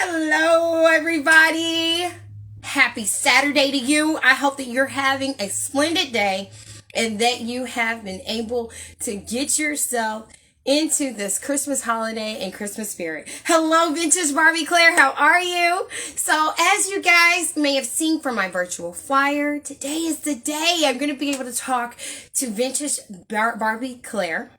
Hello, everybody. Happy Saturday to you. I hope that you're having a splendid day and that you have been able to get yourself into this Christmas holiday and Christmas spirit. Hello, Vintage Barbie Clare. How are you? So, as you guys may have seen from my virtual flyer, today is the day I'm going to be able to talk to Vintage Barbie Clare,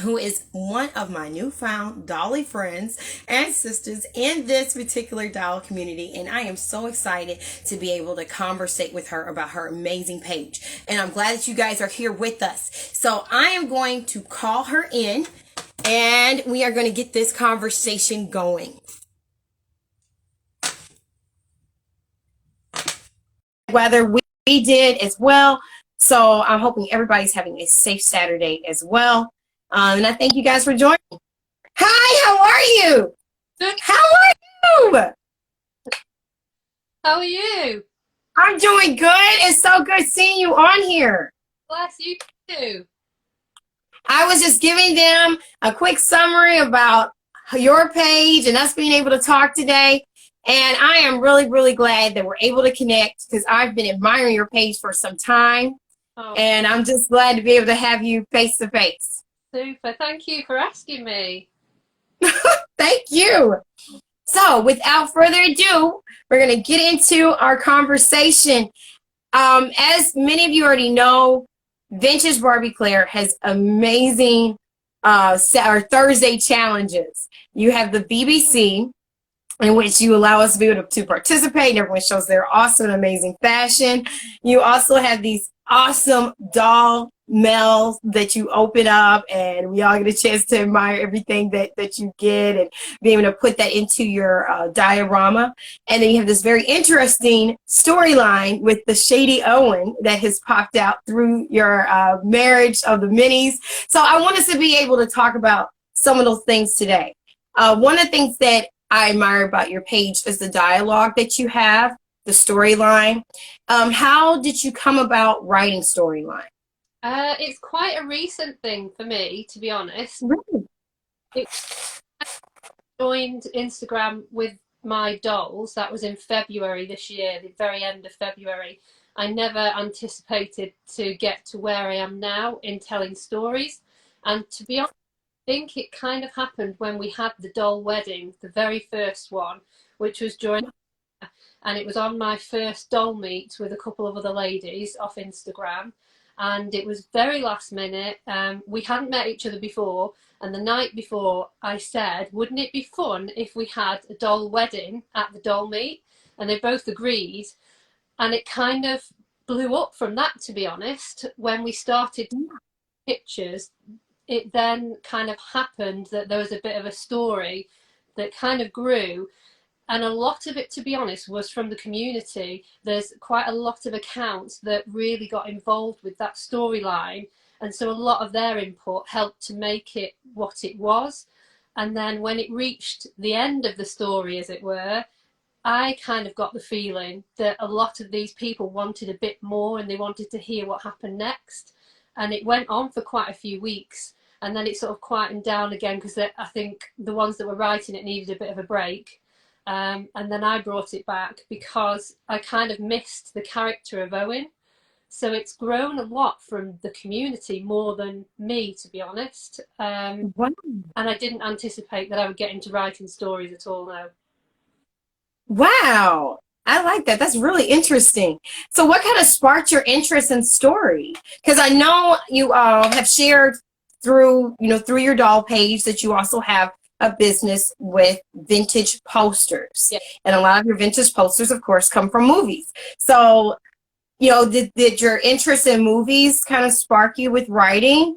who is one of my newfound dolly friends and sisters in this particular doll community. And I am so excited to be able to conversate with her about her amazing page. And I'm glad that you guys are here with us. So I am going to call her in and we are going to get this conversation going. Whether we did as well. So I'm hoping everybody's having a safe Saturday as well. And I thank you guys for joining. Hi, how are you? Good. How are you? How are you? I'm doing good. It's so good seeing you on here. Bless you too. I was just giving them a quick summary about your page and us being able to talk today. And I am really, really glad that we're able to connect because I've been admiring your page for some time. Oh. And I'm just glad to be able to have you face to face. Super. Thank you for asking me. Thank you. So without further ado, we're going to get into our conversation. As many of you already know, Vintage Barbie Clare has amazing Thursday challenges. You have the BBC, in which you allow us to be able to participate, and everyone shows their awesome and amazing fashion. You also have these awesome doll mails that you open up, and we all get a chance to admire everything that you get and be able to put that into your diorama. And then you have this very interesting storyline with the Shady Owen that has popped out through your marriage of the minis. So I want us to be able to talk about some of those things today. One of the things that I admire about your page is the dialogue that you have, the storyline. How did you come about writing storyline? It's quite a recent thing for me, to be honest. Really? I joined Instagram with my dolls. That was in February this year, the very end of February. I never anticipated to get to where I am now in telling stories. And to be honest, I think it kind of happened when we had the doll wedding, the very first one, which was during, and it was on my first doll meet with a couple of other ladies off Instagram. And it was very last minute. We hadn't met each other before. And the night before I said, wouldn't it be fun if we had a doll wedding at the doll meet? And they both agreed. And it kind of blew up from that, to be honest. When we started pictures, it then kind of happened that there was a bit of a story that kind of grew. And a lot of it, to be honest, was from the community. There's quite a lot of accounts that really got involved with that storyline. And so a lot of their input helped to make it what it was. And then when it reached the end of the story, as it were, I kind of got the feeling that a lot of these people wanted a bit more and they wanted to hear what happened next. And it went on for quite a few weeks. And then it sort of quietened down again because I think the ones that were writing it needed a bit of a break. And then I brought it back because I kind of missed the character of Owen. So it's grown a lot from the community more than me, to be honest. Wow. And I didn't anticipate that I would get into writing stories at all now. Wow. I like that. That's really interesting. So what kind of sparked your interest in story? Because I know you have shared through your doll page that you also have a business with vintage posters. Yeah. And a lot of your vintage posters, of course, come from movies. So, did your interest in movies kind of spark you with writing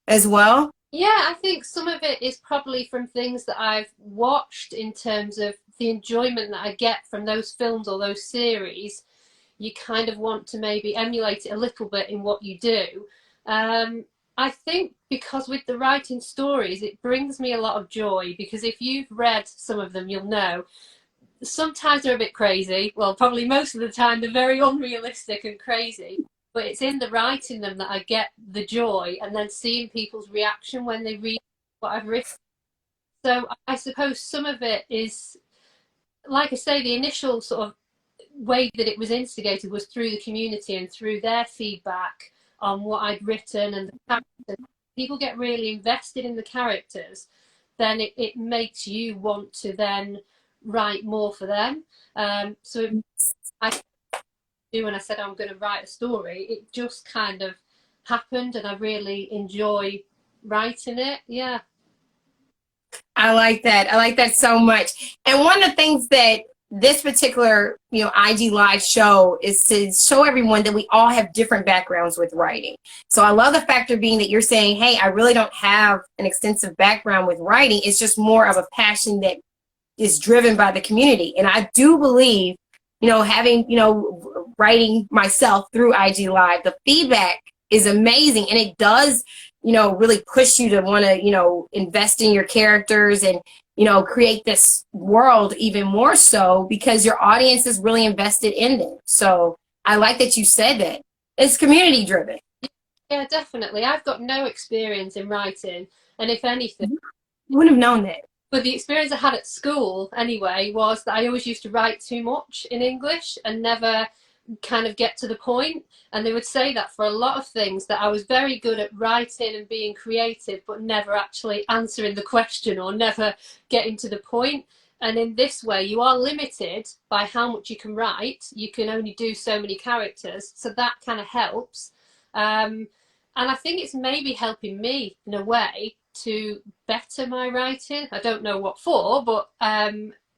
as well? Yeah, I think some of it is probably from things that I've watched in terms of the enjoyment that I get from those films or those series. You kind of want to maybe emulate it a little bit in what you do. I think because with the writing stories, it brings me a lot of joy because if you've read some of them, you'll know sometimes they're a bit crazy. Well, probably most of the time they're very unrealistic and crazy. But it's in the writing them that I get the joy and then seeing people's reaction when they read what I've written. So I suppose some of it is like I say, the initial sort of way that it was instigated was through the community and through their feedback on what I'd written and the characters. People get really invested in the characters, then it makes you want to then write more for them. So I do when I said I'm going to write a story, it just kind of happened, and I really enjoy writing it. Yeah. I like that. I like that so much. And one of the things that this particular, IG live show is to show everyone that we all have different backgrounds with writing. So I love the factor being that you're saying, hey, I really don't have an extensive background with writing. It's just more of a passion that is driven by the community. And I do believe, having, writing myself through IG live, the feedback is amazing. And it does, really push you to want to, invest in your characters and, create this world even more so because your audience is really invested in them. So I like that you said that. It's community driven. Yeah, definitely. I've got no experience in writing, and if anything, You wouldn't have known that. but the experience I had at school anyway was that I always used to write too much in English and never kind of get to the point. And they would say that for a lot of things, that I was very good at writing and being creative, but never actually answering the question or never getting to the point. And in this way, you are limited by how much you can write. You can only do so many characters. So that kind of helps. And I think it's maybe helping me in a way to better my writing. I don't know what for, but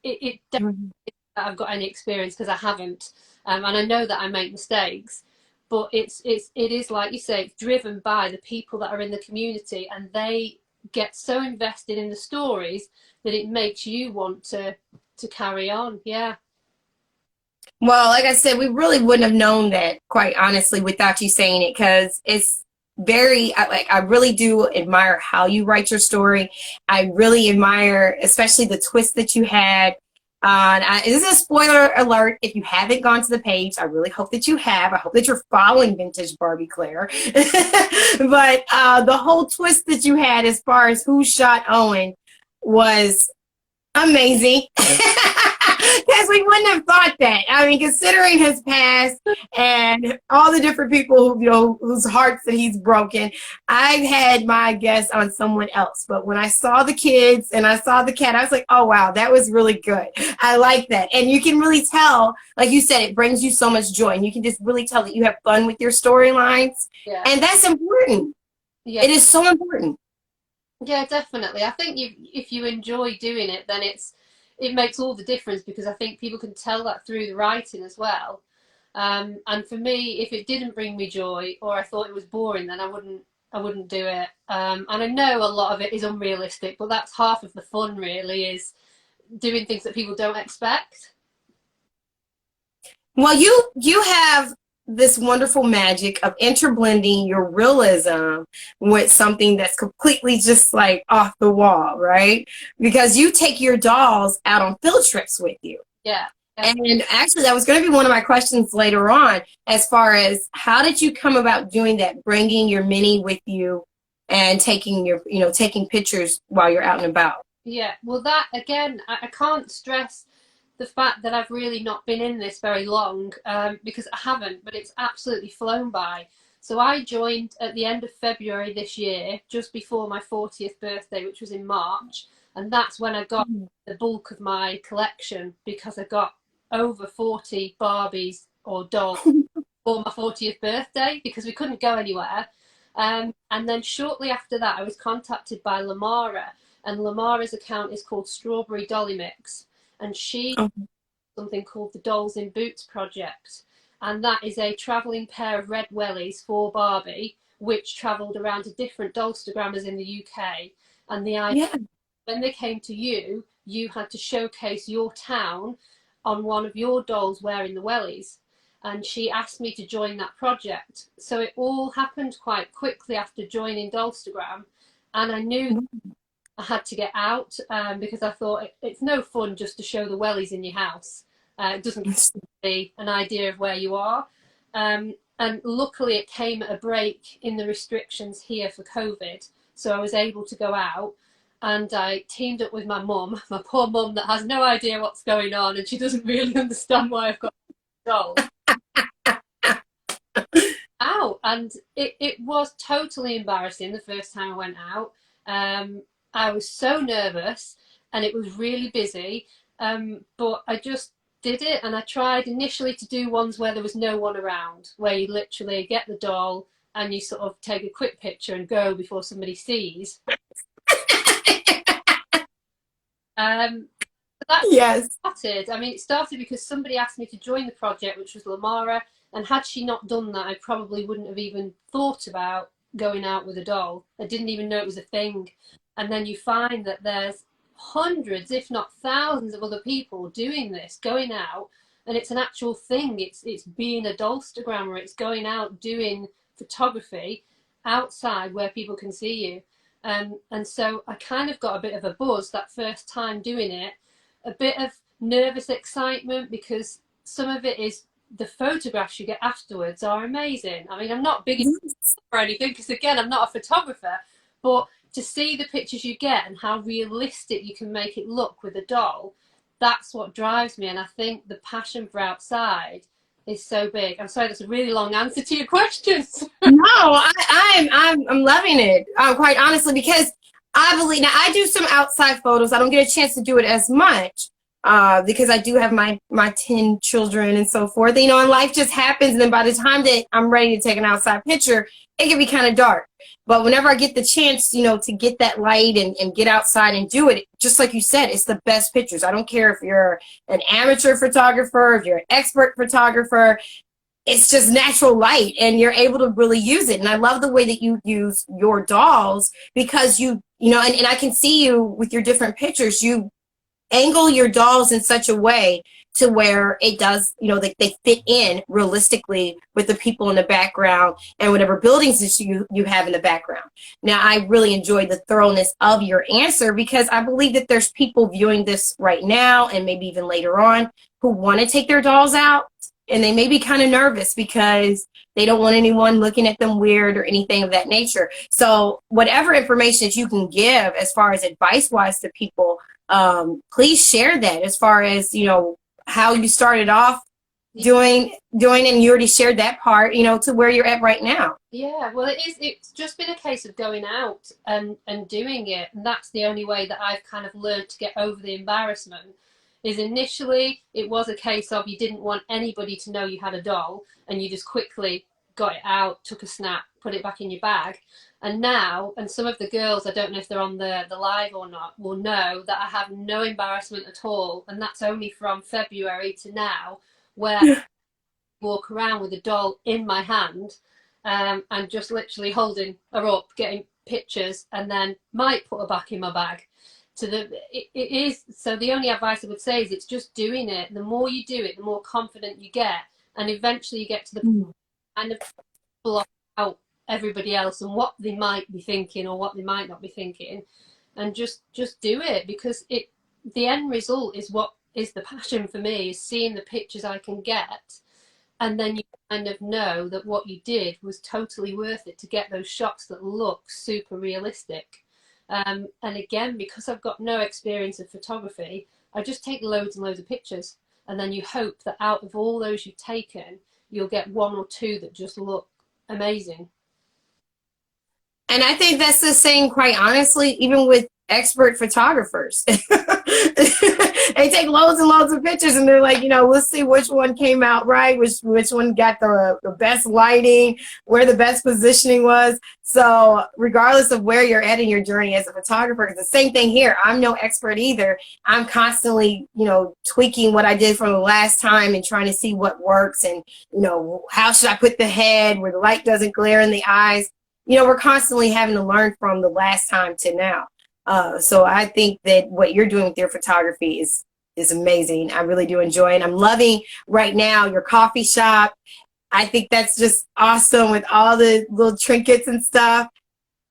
it definitely that I've got any experience because I haven't, and I know that I make mistakes. But it is like you say, it's driven by the people that are in the community, and they get so invested in the stories that it makes you want to carry on. Yeah. Well, like I said, we really wouldn't have known that, quite honestly, without you saying it, because it's very, I really do admire how you write your story. I really admire, especially the twist that you had. This is a spoiler alert. If you haven't gone to the page, I really hope that you have. I hope that you're following Vintage Barbie Clare. But the whole twist that you had as far as who shot Owen was amazing. Because we wouldn't have thought that. I mean, considering his past and all the different people whose hearts that he's broken, I had my guess on someone else. But when I saw the kids and I saw the cat, I was like, oh wow, that was really good. I like that. And you can really tell, like you said, it brings you so much joy. And you can just really tell that you have fun with your storylines. Yeah. And that's important. Yeah. It is so important. Yeah, definitely. I think if you enjoy doing it, then it makes all the difference, because I think people can tell that through the writing as well. And for me, if it didn't bring me joy or I thought it was boring, then I wouldn't do it. And I know a lot of it is unrealistic, but that's half of the fun, really, is doing things that people don't expect. Well, you have this wonderful magic of interblending your realism with something that's completely just like off the wall, right? Because you take your dolls out on field trips with you. Yeah. And actually, that was going to be one of my questions later on, as far as how did you come about doing that, bringing your mini with you and taking taking pictures while you're out and about. Yeah. Well, that again, I can't stress the fact that I've really not been in this very long, because I haven't, but it's absolutely flown by. So I joined at the end of February this year, just before my 40th birthday, which was in March. And that's when I got the bulk of my collection, because I got over 40 Barbies or dolls for my 40th birthday, because we couldn't go anywhere. And then shortly after that, I was contacted by Lamara, and Lamara's account is called Strawberry Dolly Mix. And she something called the Dolls in Boots project, and that is a travelling pair of red wellies for Barbie, which travelled around to different dollstagrammers in the UK. And the idea, when they came to you, you had to showcase your town on one of your dolls wearing the wellies. And she asked me to join that project. So it all happened quite quickly after joining Dollstagram, and I knew I had to get out, because I thought it's no fun just to show the wellies in your house. It doesn't give you an idea of where you are. And luckily it came at a break in the restrictions here for COVID. So I was able to go out. and I teamed up with my mum, my poor mum that has no idea what's going on, and she doesn't really understand why I've got dolls out. And it was totally embarrassing the first time I went out. I was so nervous, and it was really busy, but I just did it. And I tried initially to do ones where there was no one around, where you literally get the doll and you sort of take a quick picture and go before somebody sees. That Yes. started. I mean, it started because somebody asked me to join the project, which was Lamara, and had she not done that, I probably wouldn't have even thought about going out with a doll. I didn't even know it was a thing. And then you find that there's hundreds, if not thousands, of other people doing this, going out, and it's an actual thing. It's being a dollstagrammer. It's going out doing photography outside where people can see you. And so I kind of got a bit of a buzz that first time doing it, a bit of nervous excitement, because some of it is the photographs you get afterwards are amazing. I mean, I'm not big or anything, because again, I'm not a photographer, but to see the pictures you get and how realistic you can make it look with a doll, that's what drives me. And I think the passion for outside is so big. I'm sorry, that's a really long answer to your questions. No, I'm loving it. Quite honestly, because I believe now I do some outside photos. I don't get a chance to do it as much because I do have my 10 children and so forth. You know, and life just happens. And then by the time that I'm ready to take an outside picture, it can be kind of dark. But whenever I get the chance, you know, to get that light and get outside and do it, just like you said, it's the best pictures. I don't care if you're an amateur photographer, if you're an expert photographer. It's just natural light and you're able to really use it. And I love the way that you use your dolls, because you know, and I can see you with your different pictures, you angle your dolls in such a way to where it does, you know, they fit in realistically with the people in the background and whatever buildings that you have in the background. Now, I really enjoyed the thoroughness of your answer, because I believe that there's people viewing this right now and maybe even later on who want to take their dolls out, and they may be kind of nervous because they don't want anyone looking at them weird or anything of that nature. So whatever information that you can give as far as advice-wise to people, please share that, as far as, you know, how you started off doing, and you already shared that part, you know, to where you're at right now. Yeah, well, it's just been a case of going out and doing it. And that's the only way that I've kind of learned to get over the embarrassment. Is initially it was a case of you didn't want anybody to know you had a doll, and you just quickly got it out, took a snap, put it back in your bag. And now, and some of the girls, I don't know if they're on the live or not, will know that I have no embarrassment at all. And that's only from February to now, where I walk around with a doll in my hand, and just literally holding her up, getting pictures, and then might put her back in my bag. It is, so the only advice I would say is it's just doing it. The more you do it, the more confident you get, and eventually you get to the kind of block out everybody else and what they might be thinking or what they might not be thinking, and just do it, because the end result is what is the passion for me, is seeing the pictures I can get, and then you kind of know that what you did was totally worth it to get those shots that look super realistic. And again, because I've got no experience of photography, I just take loads and loads of pictures, and then you hope that out of all those you've taken, you'll get one or two that just look amazing. And I think that's the same, quite honestly, even with expert photographers. They take loads and loads of pictures, and they're like, you know, let's see which one came out right, which one got the best lighting, where the best positioning was. So regardless of where you're at in your journey as a photographer, it's the same thing here. I'm no expert either. I'm constantly, you know, tweaking what I did from the last time and trying to see what works, and, you know, how should I put the head where the light doesn't glare in the eyes. You know, we're constantly having to learn from the last time to now. So I think that what you're doing with your photography is amazing. I really do enjoy it. I'm loving right now your coffee shop. I think that's just awesome with all the little trinkets and stuff.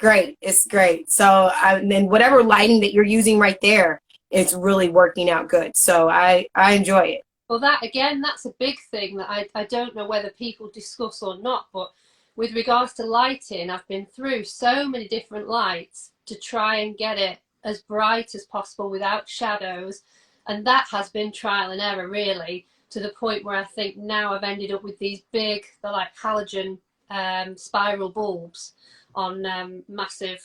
Great. It's great. So and then whatever lighting that you're using right there, it's really working out good. So I enjoy it. Well, that again, that's a big thing that I don't know whether people discuss or not, but with regards to lighting, I've been through so many different lights to try and get it as bright as possible without shadows. And that has been trial and error, really, to the point where I think now I've ended up with these big, they're like halogen spiral bulbs on massive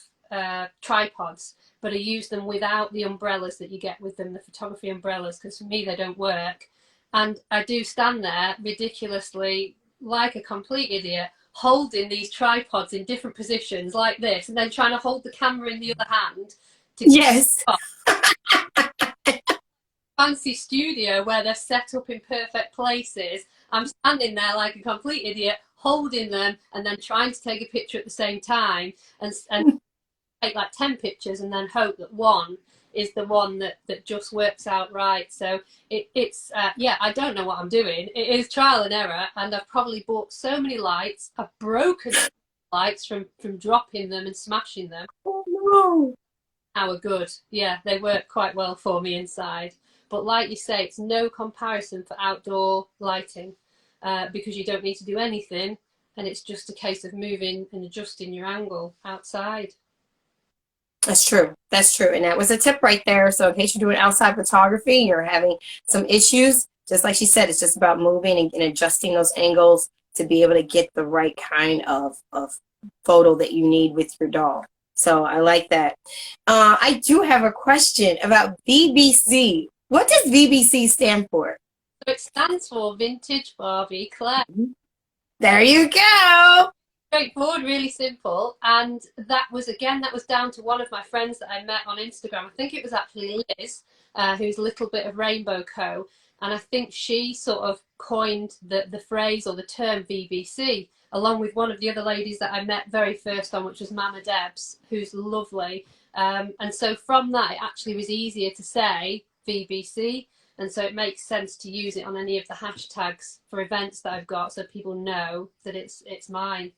tripods, but I use them without the umbrellas that you get with them, the photography umbrellas, because for me they don't work. And I do stand there ridiculously like a complete idiot, holding these tripods in different positions like this, and then trying to hold the camera in the other hand to Yes. fancy studio where they're set up in perfect places. I'm standing there like a complete idiot, holding them and then trying to take a picture at the same time, and take like 10 pictures and then hope that one is the one that just works out right. So it's yeah, I don't know what I'm doing. It is trial and error, and I've probably bought so many lights. I've broken lights from dropping them and smashing them. Oh no. How are good. Yeah, they work quite well for me inside. But like you say, it's no comparison for outdoor lighting, because you don't need to do anything, and it's just a case of moving and adjusting your angle outside. That's true. That's true. And that was a tip right there. So in case you're doing outside photography, you're having some issues, just like she said, it's just about moving and adjusting those angles to be able to get the right kind of photo that you need with your doll. So I like that. I do have a question about VBC. What does VBC stand for? So it stands for Vintage Barbie Clare. There you go. Straightforward, really simple. And that was down to one of my friends that I met on Instagram. I think it was actually Liz, who's a little bit of Rainbow Co. And I think she sort of coined the phrase or the term VBC, along with one of the other ladies that I met very first on, which was Mama Debs, who's lovely. And so from that, it actually was easier to say VBC. And so it makes sense to use it on any of the hashtags for events that I've got, so people know that it's mine.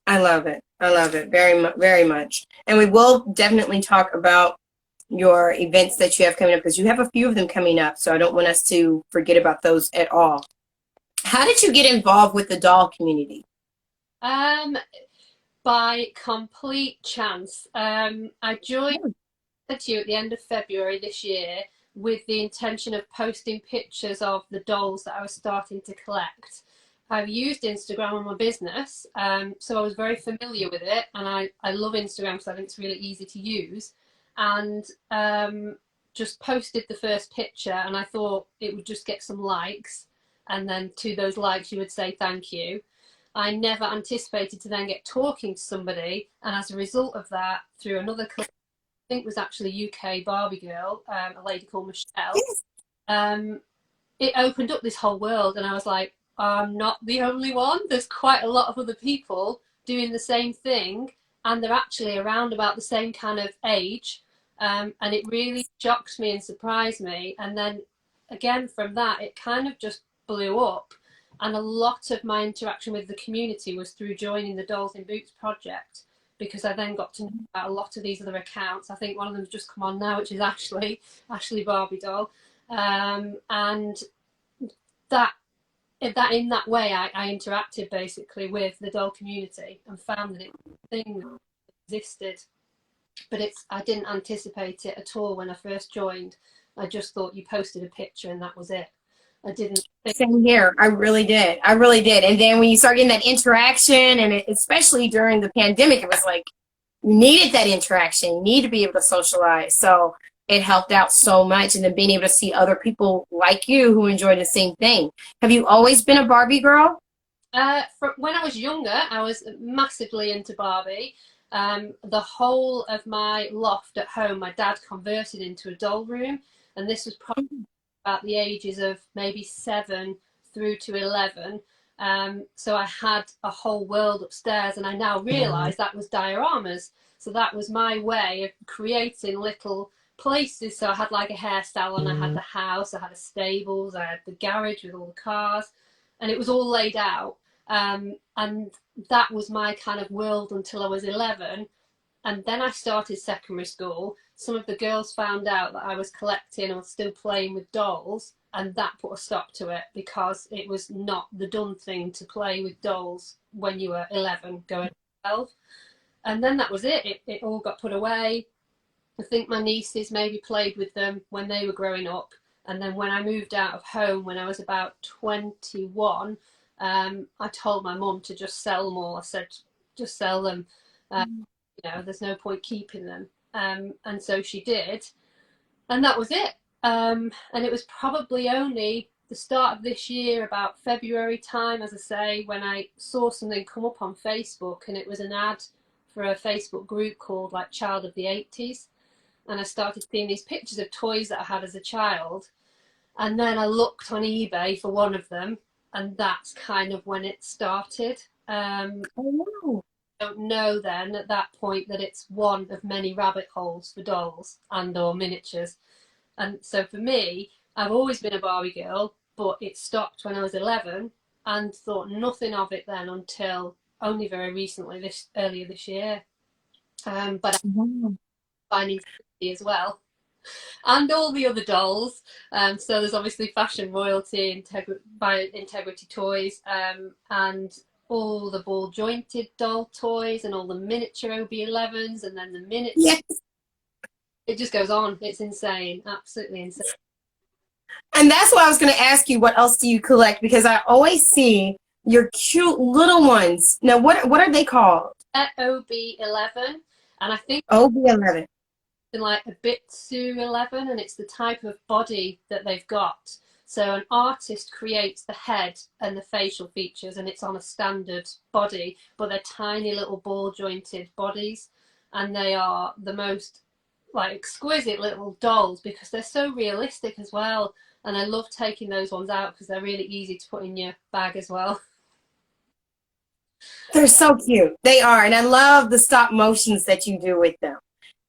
I love it. I love it very much. And we will definitely talk about your events that you have coming up, because you have a few of them coming up. So I don't want us to forget about those at all. How did you get involved with the doll community? By complete chance. I joined you at the end of February this year with the intention of posting pictures of the dolls that I was starting to collect. I've used Instagram on my business, so I was very familiar with it, and I love Instagram because I think it's really easy to use, and just posted the first picture, and I thought it would just get some likes, and then to those likes you would say thank you. I never anticipated to then get talking to somebody, and as a result of that, through another I think it was actually UK Barbie girl, a lady called Michelle, it opened up this whole world, and I was like, I'm not the only one. There's quite a lot of other people doing the same thing, and they're actually around about the same kind of age, and it really shocked me and surprised me. And then again from that, it kind of just blew up, and a lot of my interaction with the community was through joining the Dolls in Boots project, because I then got to know about a lot of these other accounts. I think one of them's just come on now, which is Ashley Barbie Doll, and that in that way I interacted basically with the doll community and found that it was a thing that existed. But I didn't anticipate it at all when I first joined. I just thought you posted a picture and that was it. I didn't think. Same here. I really did. And then when you start getting that interaction, and especially during the pandemic, it was like you needed that interaction. You need to be able to socialize. So it helped out so much. And then being able to see other people like you who enjoy the same thing. Have you always been a Barbie girl? When I was younger, I was massively into Barbie. The whole of my loft at home, my dad converted into a doll room. And this was probably about the ages of maybe 7 through to 11. So I had a whole world upstairs, and I now realise that was dioramas. So that was my way of creating little places. So I had like a hair salon, I had the house, I had a stables, I had the garage with all the cars, and it was all laid out. And that was my kind of world until I was 11. And then I started secondary school. Some of the girls found out that I was collecting or still playing with dolls, and that put a stop to it, because it was not the done thing to play with dolls when you were 11 going to 12. And then that was it. It all got put away. I think my nieces maybe played with them when they were growing up. And then when I moved out of home when I was about 21, I told my mum to just sell them all. I said, just sell them. There's no point keeping them. And so she did. And that was it. And it was probably only the start of this year, about February time, as I say, when I saw something come up on Facebook, and it was an ad for a Facebook group called like Child of the 80s. And I started seeing these pictures of toys that I had as a child. And then I looked on eBay for one of them, and that's kind of when it started. Oh, I don't know then at that point that it's one of many rabbit holes for dolls and or miniatures. And so for me, I've always been a Barbie girl, but it stopped when I was 11 and thought nothing of it then until only very recently, earlier this year. But wow. I'm finding as well. And all the other dolls. So there's obviously Fashion Royalty by Integrity Toys, and all the ball jointed doll toys and all the miniature OB11s, and then the miniature. Yes. It just goes on. It's insane, absolutely insane. And that's why I was going to ask you, what else do you collect? Because I always see your cute little ones. Now, what are they called? OB11, and I think OB11. like a Bitsu 11, and it's the type of body that they've got. So an artist creates the head and the facial features, and it's on a standard body, but they're tiny little ball jointed bodies, and they are the most like exquisite little dolls because they're so realistic as well. And I love taking those ones out because they're really easy to put in your bag as well. They're so cute. They are. And I love the stop motions that you do with them.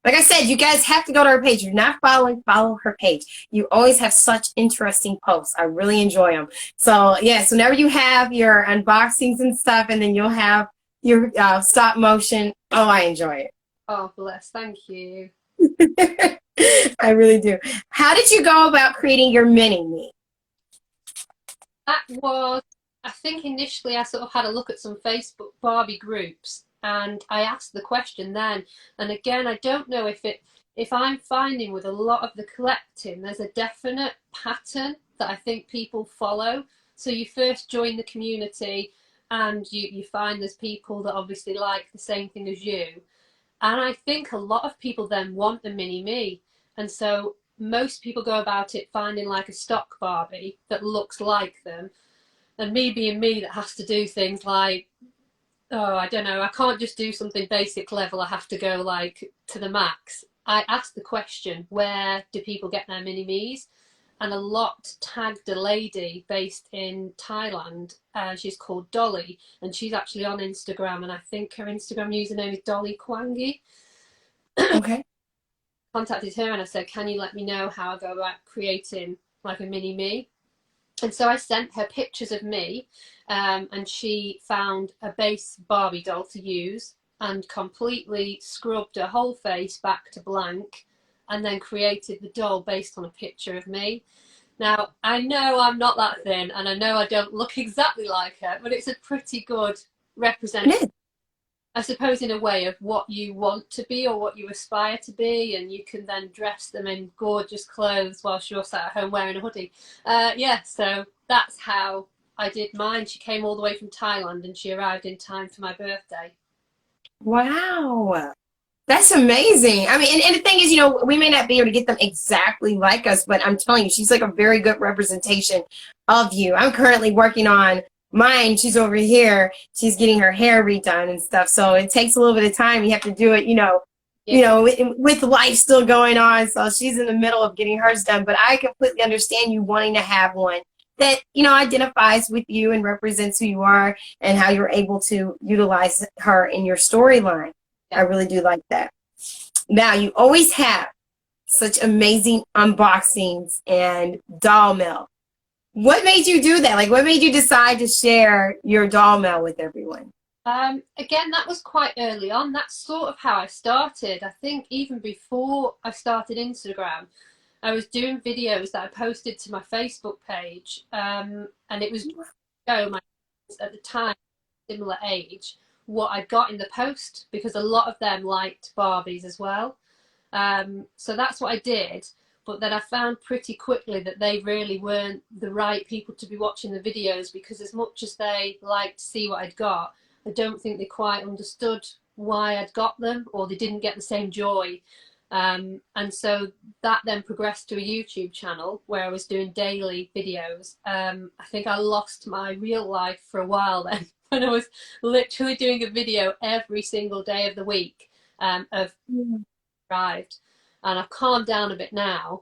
Like I said, you guys have to go to her page. If you're not following, follow her page. You always have such interesting posts. I really enjoy them. So, yes, whenever you have your unboxings and stuff, and then you'll have your stop motion, oh, I enjoy it. Oh, bless. Thank you. I really do. How did you go about creating your mini-me? That was, I think initially I sort of had a look at some Facebook Barbie groups, and I asked the question then. And again, I don't know if I'm finding with a lot of the collecting, there's a definite pattern that I think people follow. So you first join the community and you find there's people that obviously like the same thing as you. And I think a lot of people then want the mini me. And so most people go about it finding like a stock Barbie that looks like them. And me being me that has to do things like, oh, I don't know, I can't just do something basic level, I have to go like to the max. I asked the question, where do people get their mini me's? And a lot tagged a lady based in Thailand. She's called Dolly, and she's actually on Instagram, and I think her Instagram username is Dolly Kwangi. Okay. Contacted her and I said, can you let me know how I go about creating like a mini me? And so I sent her pictures of me, and she found a base Barbie doll to use and completely scrubbed her whole face back to blank, and then created the doll based on a picture of me. Now, I know I'm not that thin, and I know I don't look exactly like her, but it's a pretty good representation, I suppose, in a way, of what you want to be or what you aspire to be, and you can then dress them in gorgeous clothes whilst you're sat at home wearing a hoodie. So that's how I did mine. She came all the way from Thailand, and she arrived in time for my birthday. Wow. That's amazing. I mean, and the thing is, we may not be able to get them exactly like us, but I'm telling you, she's like a very good representation of you. I'm currently working on mine. She's over here. She's getting her hair redone and stuff. So it takes a little bit of time. You have to do it, with life still going on. So she's in the middle of getting hers done. But I completely understand you wanting to have one that, identifies with you and represents who you are and how you're able to utilize her in your storyline. I really do like that. Now, you always have such amazing unboxings and doll mail. What made you do that? Like, what made you decide to share your doll mail with everyone? Again, that was quite early on. That's sort of how I started. I think even before I started Instagram, I was doing videos that I posted to my Facebook page, and it was my friends at the time, similar age, what I got in the post, because a lot of them liked Barbies as well. So that's what I did. But then I found pretty quickly that they really weren't the right people to be watching the videos, because as much as they liked to see what I'd got, I don't think they quite understood why I'd got them, or they didn't get the same joy. And so that then progressed to a YouTube channel where I was doing daily videos. I think I lost my real life for a while then when I was literally doing a video every single day of the week of arrived. And I've calmed down a bit now,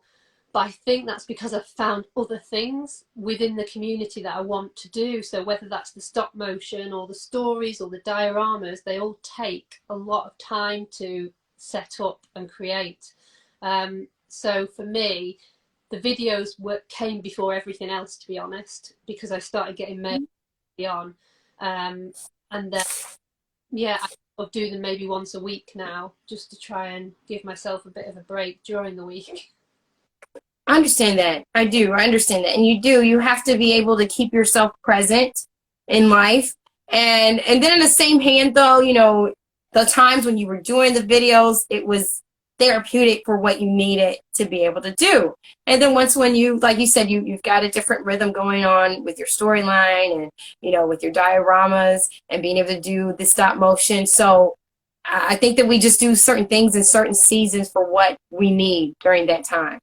but I think that's because I've found other things within the community that I want to do. So whether that's the stop motion or the stories or the dioramas, they all take a lot of time to set up and create. So for me, the videos came before everything else, to be honest, because I started getting made on. And then, yeah, I do them maybe once a week now, just to try and give myself a bit of a break during the week. I understand that. I do. I understand that. And you have to be able to keep yourself present in life. And then in the same hand though, you know, the times when you were doing the videos, it was therapeutic for what you needed to be able to do. And then once when you, like you said, you've got a different rhythm going on with your storyline and, you know, with your dioramas and being able to do the stop motion. So I think that we just do certain things in certain seasons for what we need during that time.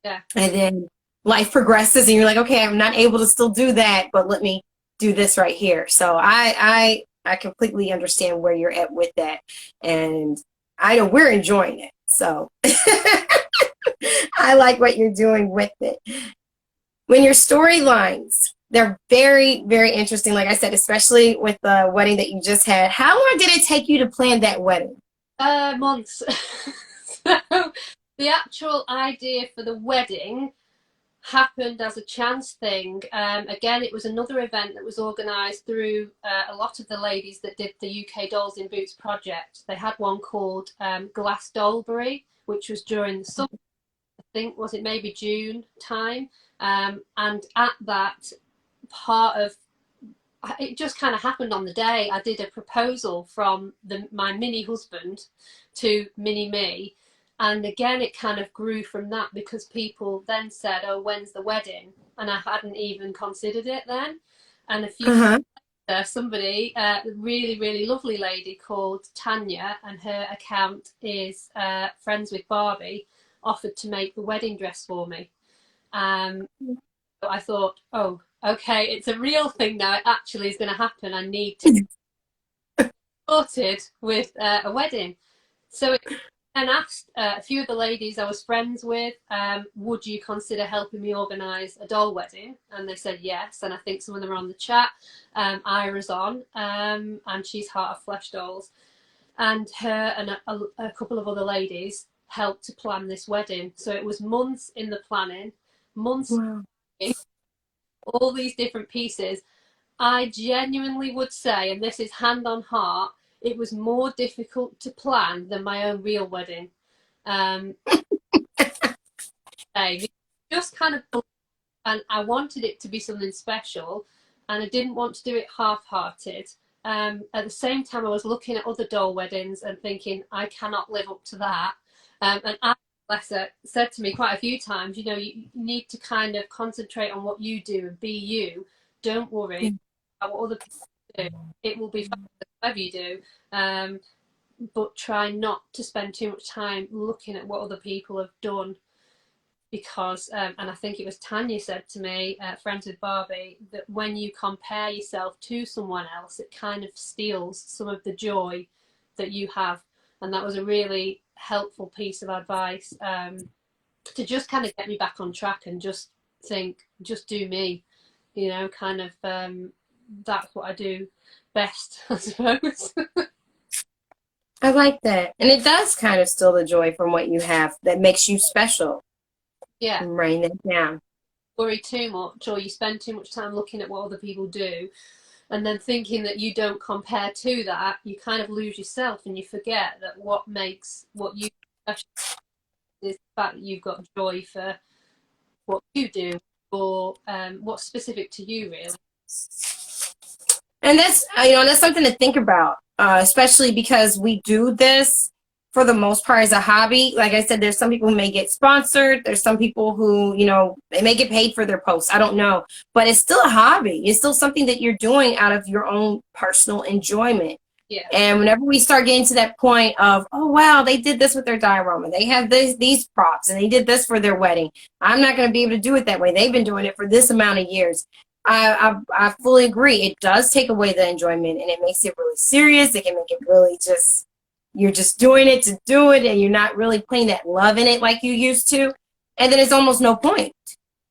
Yeah. And then life progresses and you're like, okay, I'm not able to still do that, but let me do this right here. So I completely understand where you're at with that. And I know we're enjoying it. So I like what you're doing with it. When your storylines, they're very, very interesting. Like I said, especially with the wedding that you just had. How long did it take you to plan that wedding? Months. So the actual idea for the wedding happened as a chance thing. Again, it was another event that was organised through a lot of the ladies that did the UK Dolls in Boots project. They had one called Glass Dollbury, which was during the summer. I think, was it maybe June time? And at that, part of it just kind of happened on the day. I did a proposal from my mini husband to mini me. And again, it kind of grew from that, because people then said, oh, when's the wedding? And I hadn't even considered it then. And a few later, somebody, a really, really lovely lady called Tanya, and her account is Friends with Barbie, offered to make the wedding dress for me. So I thought, oh, okay, it's a real thing now. It actually is going to happen. I need to be sorted with a wedding. So it and asked a few of the ladies I was friends with, would you consider helping me organise a doll wedding? And they said yes. And I think some of them are on the chat. Ira's on, and she's Heart of Flesh Dolls. And her and a couple of other ladies helped to plan this wedding. So it was months in the planning, months, Wow. all these different pieces. I genuinely would say, and this is hand on heart, it was more difficult to plan than my own real wedding. Just kind of, and I wanted it to be something special, and I didn't want to do it half-hearted. At the same time, I was looking at other doll weddings and thinking, I cannot live up to that. And Lessa said to me quite a few times, you know, you need to kind of concentrate on what you do and be you. Don't worry about what other people do. It will be fine whatever you do. But try not to spend too much time looking at what other people have done, because and I think it was Tanya said to me, Friends with Barbie, that when you compare yourself to someone else, it kind of steals some of the joy that you have. And that was a really helpful piece of advice, to just kind of get me back on track and just think, just do me, you know, kind of that's what I do best, I suppose. I like that. And it does kind of steal the joy from what you have that makes you special. Yeah. And writing that down. Worry too much, or you spend too much time looking at what other people do, and then thinking that you don't compare to that, you kind of lose yourself and you forget that what makes what you special is the fact that you've got joy for what you do, or what's specific to you, really. And that's, you know, that's something to think about, especially because we do this for the most part as a hobby. Like I said, there's some people who may get sponsored. There's some people who, you know, they may get paid for their posts. I don't know. But it's still a hobby. It's still something that you're doing out of your own personal enjoyment. Yeah. And whenever we start getting to that point of, oh, wow, they did this with their diorama. They have these props and they did this for their wedding. I'm not going to be able to do it that way. They've been doing it for this amount of years. I fully agree. It does take away the enjoyment, and it makes it really serious. It can make it really just, you're just doing it to do it, and you're not really putting that love in it like you used to. And then it's almost no point.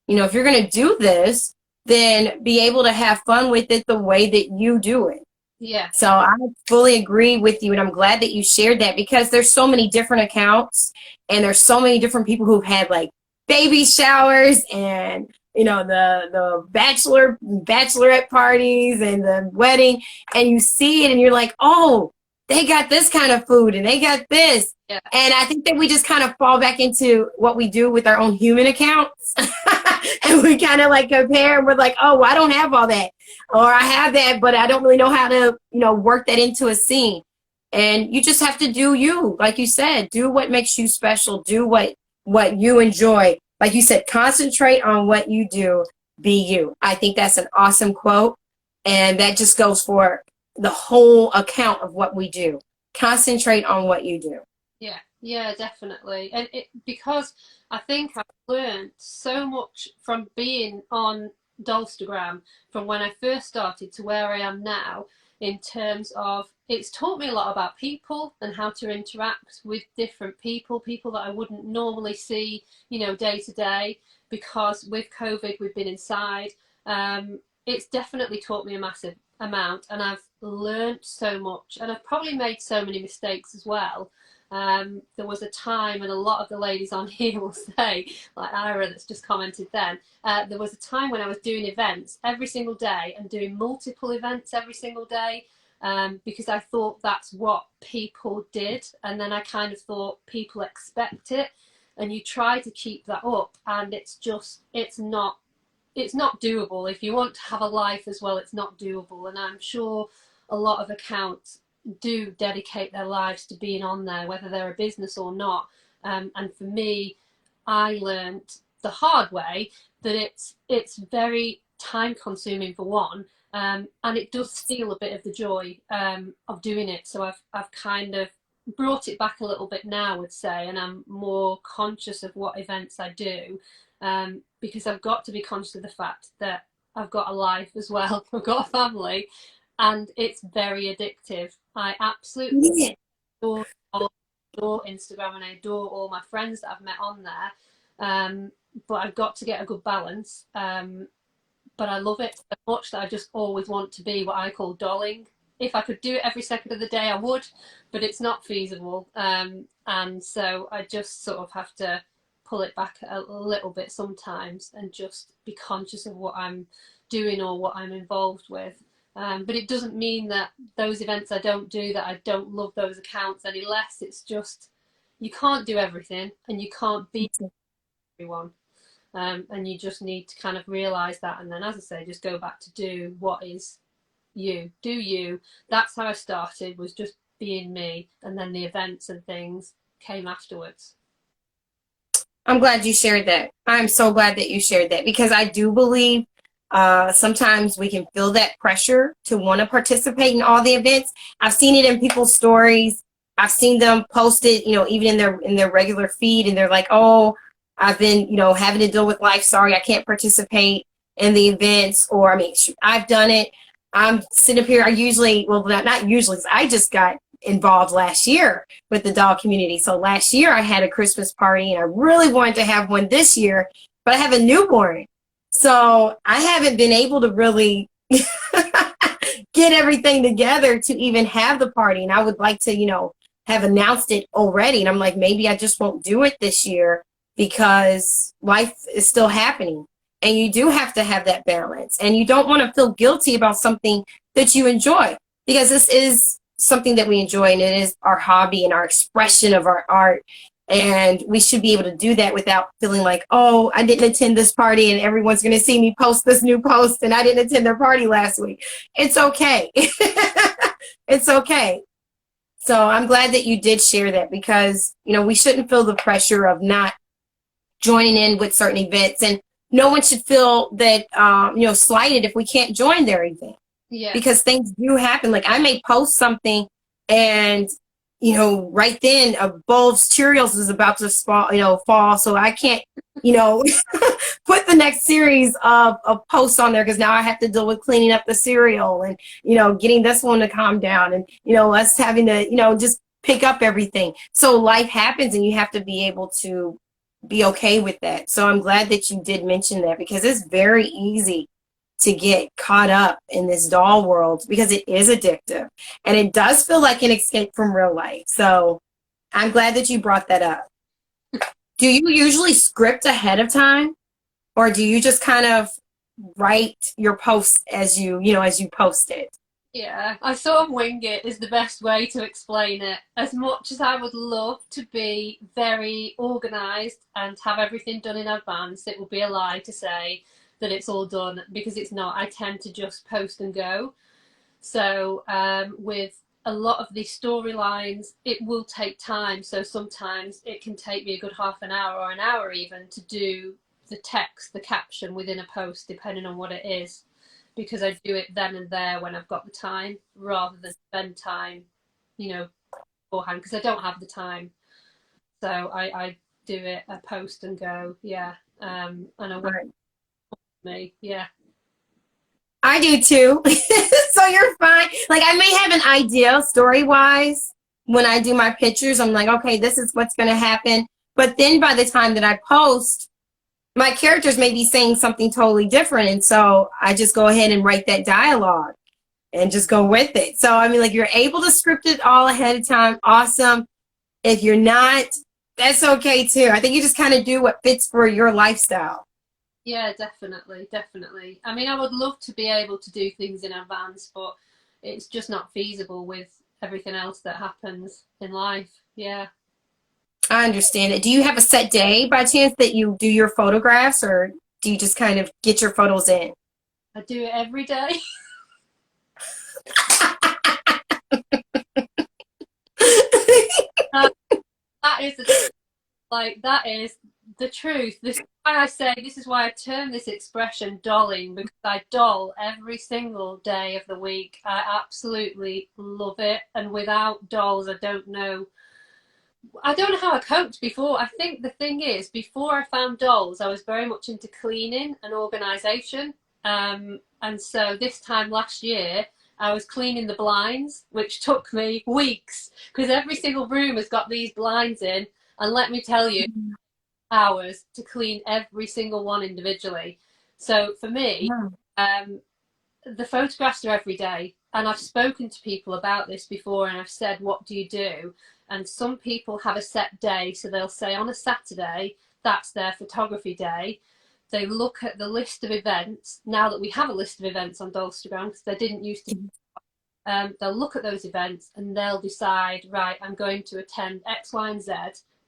You know, if you're going to do this, then be able to have fun with it the way that you do it. Yeah. So I fully agree with you, and I'm glad that you shared that, because there's so many different accounts, and there's so many different people who've had like baby showers and, you know, the bachelorette parties and the wedding, and you see it and you're like, oh, they got this kind of food and they got this. Yeah. And I think that we just kind of fall back into what we do with our own human accounts. And we kind of like compare, and we're like, oh, well, I don't have all that. Or I have that, but I don't really know how to, you know, work that into a scene. And you just have to do you. Like you said, do what makes you special. Do what you enjoy. Like you said, concentrate on what you do. Be you. I think that's an awesome quote. And that just goes for the whole account of what we do. Concentrate on what you do. Yeah, definitely. And because I think I've learned so much from being on Dollstagram from when I first started to where I am now, in terms of it's taught me a lot about people and how to interact with different people that I wouldn't normally see, you know, day to day, because with COVID we've been inside. It's definitely taught me a massive amount, and I've learned so much, and I've probably made so many mistakes as well. There was a time, and a lot of the ladies on here will say, like Ira that's just commented then, there was a time when I was doing events every single day and doing multiple events every single day, because I thought that's what people did, and then I kind of thought people expect it, and you try to keep that up, and it's not doable. If you want to have a life as well, it's not doable. And I'm sure a lot of accounts do dedicate their lives to being on there, whether they're a business or not. And for me, I learned the hard way that it's very time consuming for one, and it does steal a bit of the joy of doing it. So I've kind of brought it back a little bit now, I would say, and I'm more conscious of what events I do, because I've got to be conscious of the fact that I've got a life as well. I've got a family, and it's very addictive. I absolutely adore Instagram, and I adore all my friends that I've met on there. But I've got to get a good balance. But I love it so much that I just always want to be what I call dolling. If I could do it every second of the day, I would, but it's not feasible. And so I just sort of have to pull it back a little bit sometimes and just be conscious of what I'm doing or what I'm involved with. But it doesn't mean that those events I don't do, that I don't love those accounts any less. It's just, you can't do everything and you can't be everyone. And you just need to kind of realise that. And then, as I say, just go back to do what is you. Do you. That's how I started, was just being me. And then the events and things came afterwards. I'm glad you shared that. I'm so glad that you shared that, because I do believe sometimes we can feel that pressure to want to participate in all the events. I've seen it in people's stories. I've seen them post it, you know, even in their regular feed, and they're like, oh, I've been, you know, having to deal with life. Sorry, I can't participate in the events. Or, I mean, I've done it. I'm sitting up here. I usually, well, not usually, I just got involved last year with the doll community. So last year I had a Christmas party, and I really wanted to have one this year, but I have a newborn. So I haven't been able to really get everything together to even have the party. And I would like to, you know, have announced it already. And I'm like, maybe I just won't do it this year, because life is still happening. And you do have to have that balance. And you don't want to feel guilty about something that you enjoy, because this is something that we enjoy, and it is our hobby and our expression of our art. And we should be able to do that without feeling like, oh, I didn't attend this party and everyone's going to see me post this new post and I didn't attend their party last week. It's okay. It's okay. So I'm glad that you did share that because, we shouldn't feel the pressure of not joining in with certain events. And no one should feel that, slighted if we can't join their event Yeah. because things do happen. Like I may post something and, right then a bowl of Cheerios is about to fall. So I can't, put the next series of posts on there because now I have to deal with cleaning up the cereal and, getting this one to calm down and, us having to, just pick up everything. So life happens and you have to be able to be okay with that. So I'm glad that you did mention that because it's very easy to get caught up in this doll world because it is addictive and it does feel like an escape from real life. So I'm glad that you brought that up. Do you usually script ahead of time or do you just kind of write your posts as as you post it? Yeah, I sort of wing it is the best way to explain it. As much as I would love to be very organised and have everything done in advance, it would be a lie to say that it's all done because it's not. I tend to just post and go. So with a lot of these storylines, it will take time. So sometimes it can take me a good half an hour or an hour even to do the text, the caption within a post, depending on what it is because I do it then and there when I've got the time rather than spend time, beforehand because I don't have the time. So I do it, I post and go, yeah. And I work Right. with me, yeah. I do too. So you're fine. Like I may have an idea story wise when I do my pictures. I'm like, okay, this is what's going to happen. But then by the time that I post, my characters may be saying something totally different. And so I just go ahead and write that dialogue and just go with it. So, I mean, like you're able to script it all ahead of time. Awesome. If you're not, that's okay too. I think you just kind of do what fits for your lifestyle. Yeah, definitely, definitely. I mean, I would love to be able to do things in advance, but it's just not feasible with everything else that happens in life. Yeah, I understand it. Do you have a set day by chance that you do your photographs or do you just kind of get your photos in? I do it every day. That is that is the truth. This is why I say this is why I term this expression dolling because I doll every single day of the week. I absolutely love it, and without dolls, I don't know how I coped before. I think the thing is, before I found dolls, I was very much into cleaning and organisation. And so this time last year, I was cleaning the blinds, which took me weeks because every single room has got these blinds in. And let me tell you, hours to clean every single one individually. So for me, um, the photographs are every day. And I've spoken to people about this before and I've said, what do you do? And some people have a set day. So they'll say on a Saturday, that's their photography day. They look at the list of events. Now that we have a list of events on Dolstagram, because they didn't used to, they'll look at those events and they'll decide, right, I'm going to attend X, Y, and Z.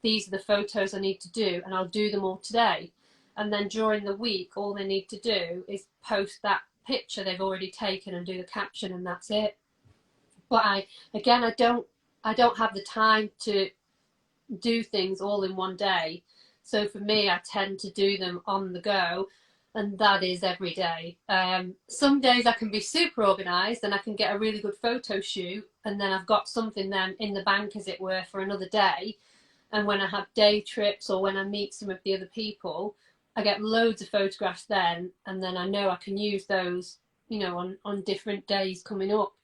These are the photos I need to do, and I'll do them all today. And then during the week, all they need to do is post that picture they've already taken and do the caption, and that's it. But I don't have the time to do things all in one day. So for me, I tend to do them on the go, and that is every day. Some days I can be super organised and I can get a really good photo shoot, and then I've got something then in the bank, as it were, for another day. And when I have day trips or when I meet some of the other people, I get loads of photographs then, and then I know I can use those, on different days coming up.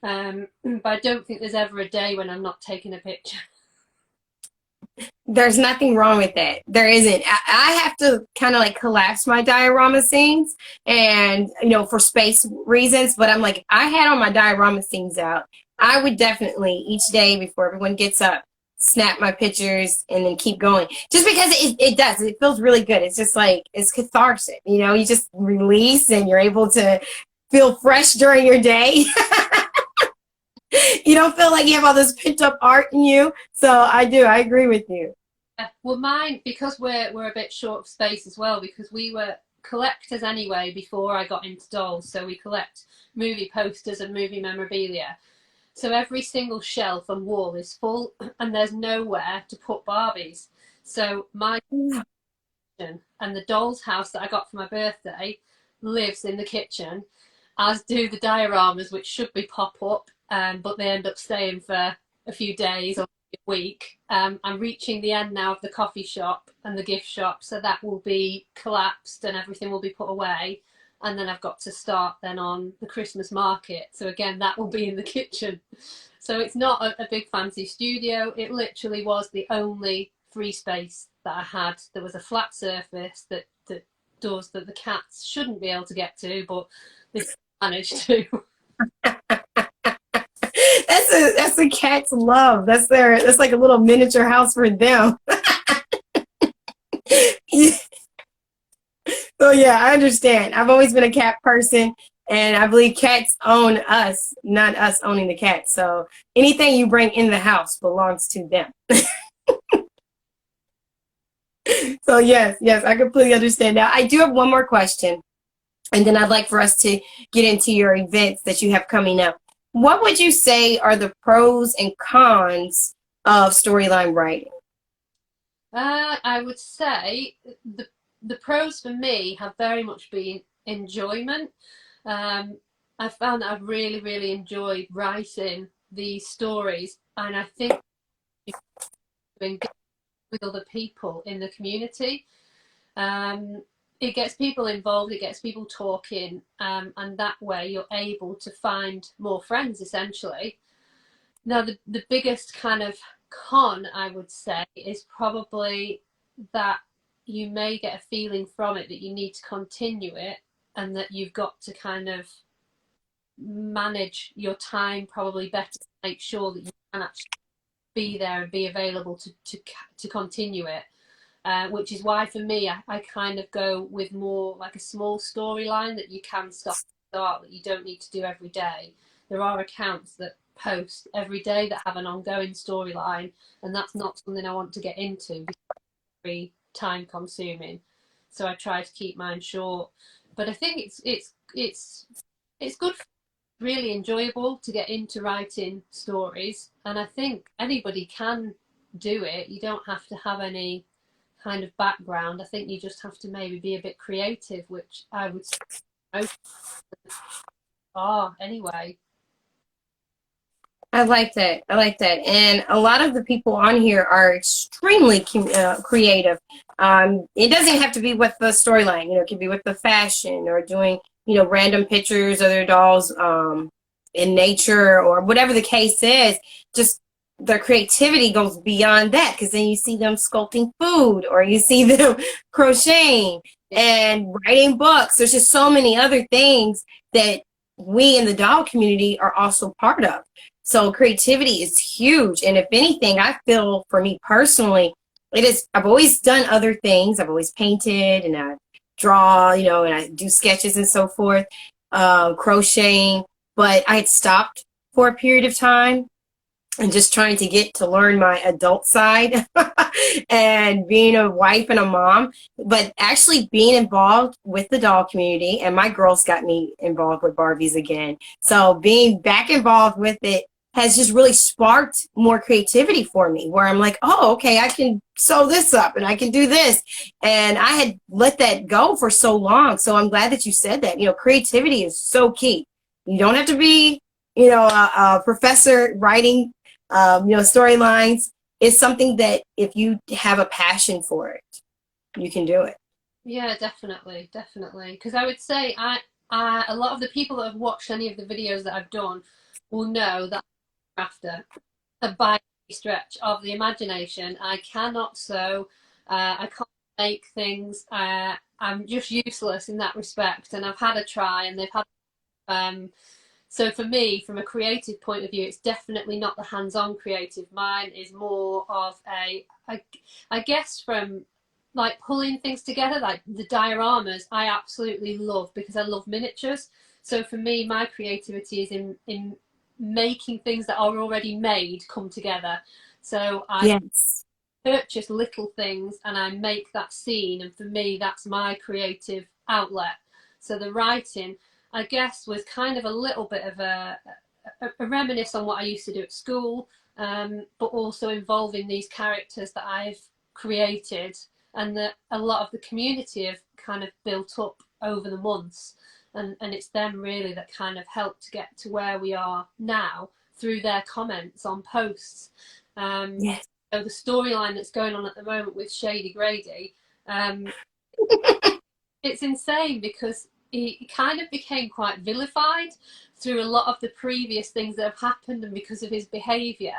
But I don't think there's ever a day when I'm not taking a picture. There's nothing wrong with that. There isn't. I have to kind of like collapse my diorama scenes and, for space reasons. But I'm like, if I had all my diorama scenes out, I would definitely each day before everyone gets up, snap my pictures and then keep going. Just because it does. It feels really good. It's just like, it's cathartic. You just release and you're able to feel fresh during your day. You don't feel like you have all this pent up art in you. So I do. I agree with you. Well, mine, because we're a bit short of space as well, because we were collectors anyway before I got into dolls. So we collect movie posters and movie memorabilia. So every single shelf and wall is full, and there's nowhere to put Barbies. So my kitchen and the doll's house that I got for my birthday lives in the kitchen, as do the dioramas, which should be pop up, but they end up staying for a few days or a week. I'm reaching the end now of the coffee shop and the gift shop, so that will be collapsed and everything will be put away. And then I've got to start then on the Christmas market. So again, that will be in the kitchen. So it's not a big fancy studio. It literally was the only free space that I had. There was a flat surface that doors that the cats shouldn't be able to get to, but they managed to. That's a cat's love. That's like a little miniature house for them. So yeah, I understand. I've always been a cat person, and I believe cats own us, not us owning the cat. So anything you bring in the house belongs to them. So yes, I completely understand. Now I do have one more question, and then I'd like for us to get into your events that you have coming up. What would you say are the pros and cons of storyline writing? I would say the pros for me have very much been enjoyment. I found that I've really enjoyed writing these stories, and I think with other people in the community. It gets people involved, it gets people talking, and that way you're able to find more friends essentially. Now, the biggest kind of con, I would say, is probably that you may get a feeling from it that you need to continue it and that you've got to kind of manage your time probably better to make sure that you can actually be there and be available to continue it. Which is why for me I kind of go with more like a small storyline that you can start that you don't need to do every day. There are accounts that post every day that have an ongoing storyline, and that's not something I want to get into because it's very time consuming. So I try to keep mine short. But I think it's good, really enjoyable to get into writing stories, and I think anybody can do it. You don't have to have any kind of background. I think you just have to maybe be a bit creative, which I would say most are anyway. I like that. I like that. And a lot of the people on here are extremely creative. It doesn't have to be with the storyline. It can be with the fashion or doing, random pictures of their dolls in nature or whatever the case is. Just their creativity goes beyond that, because then you see them sculpting food or you see them crocheting and writing books. There's just so many other things that we in the doll community are also part of. So creativity is huge. And if anything, I feel for me personally, I've always done other things. I've always painted and I draw, and I do sketches and so forth, crocheting, but I had stopped for a period of time and just trying to get to learn my adult side and being a wife and a mom, but actually being involved with the doll community, and my girls got me involved with Barbies again. So being back involved with it has just really sparked more creativity for me, where I'm like, oh, okay, I can sew this up and I can do this. And I had let that go for so long. So I'm glad that you said that. Creativity is so key. You don't have to be, a professor writing storylines. Is something that if you have a passion for it, you can do it. Yeah, definitely. Because I would say a lot of the people that have watched any of the videos that I've done will know that after by stretch of the imagination, I cannot sew, I can't make things. I'm just useless in that respect, and I've had a try, and they've had. So for me, from a creative point of view, it's definitely not the hands-on creative. Mine is more of I guess from like pulling things together, like the dioramas, I absolutely love because I love miniatures. So for me, my creativity is in making things that are already made come together. So I purchase little things and I make that scene, and for me, that's my creative outlet. So the writing, I guess, was kind of a little bit of a a reminisce on what I used to do at school, but also involving these characters that I've created and that a lot of the community have kind of built up over the months. And it's them really that kind of helped to get to where we are now through their comments on posts. Yes. So the storyline that's going on at the moment with Shady Grady, um, it's insane because he kind of became quite vilified through a lot of the previous things that have happened, and because of his behaviour,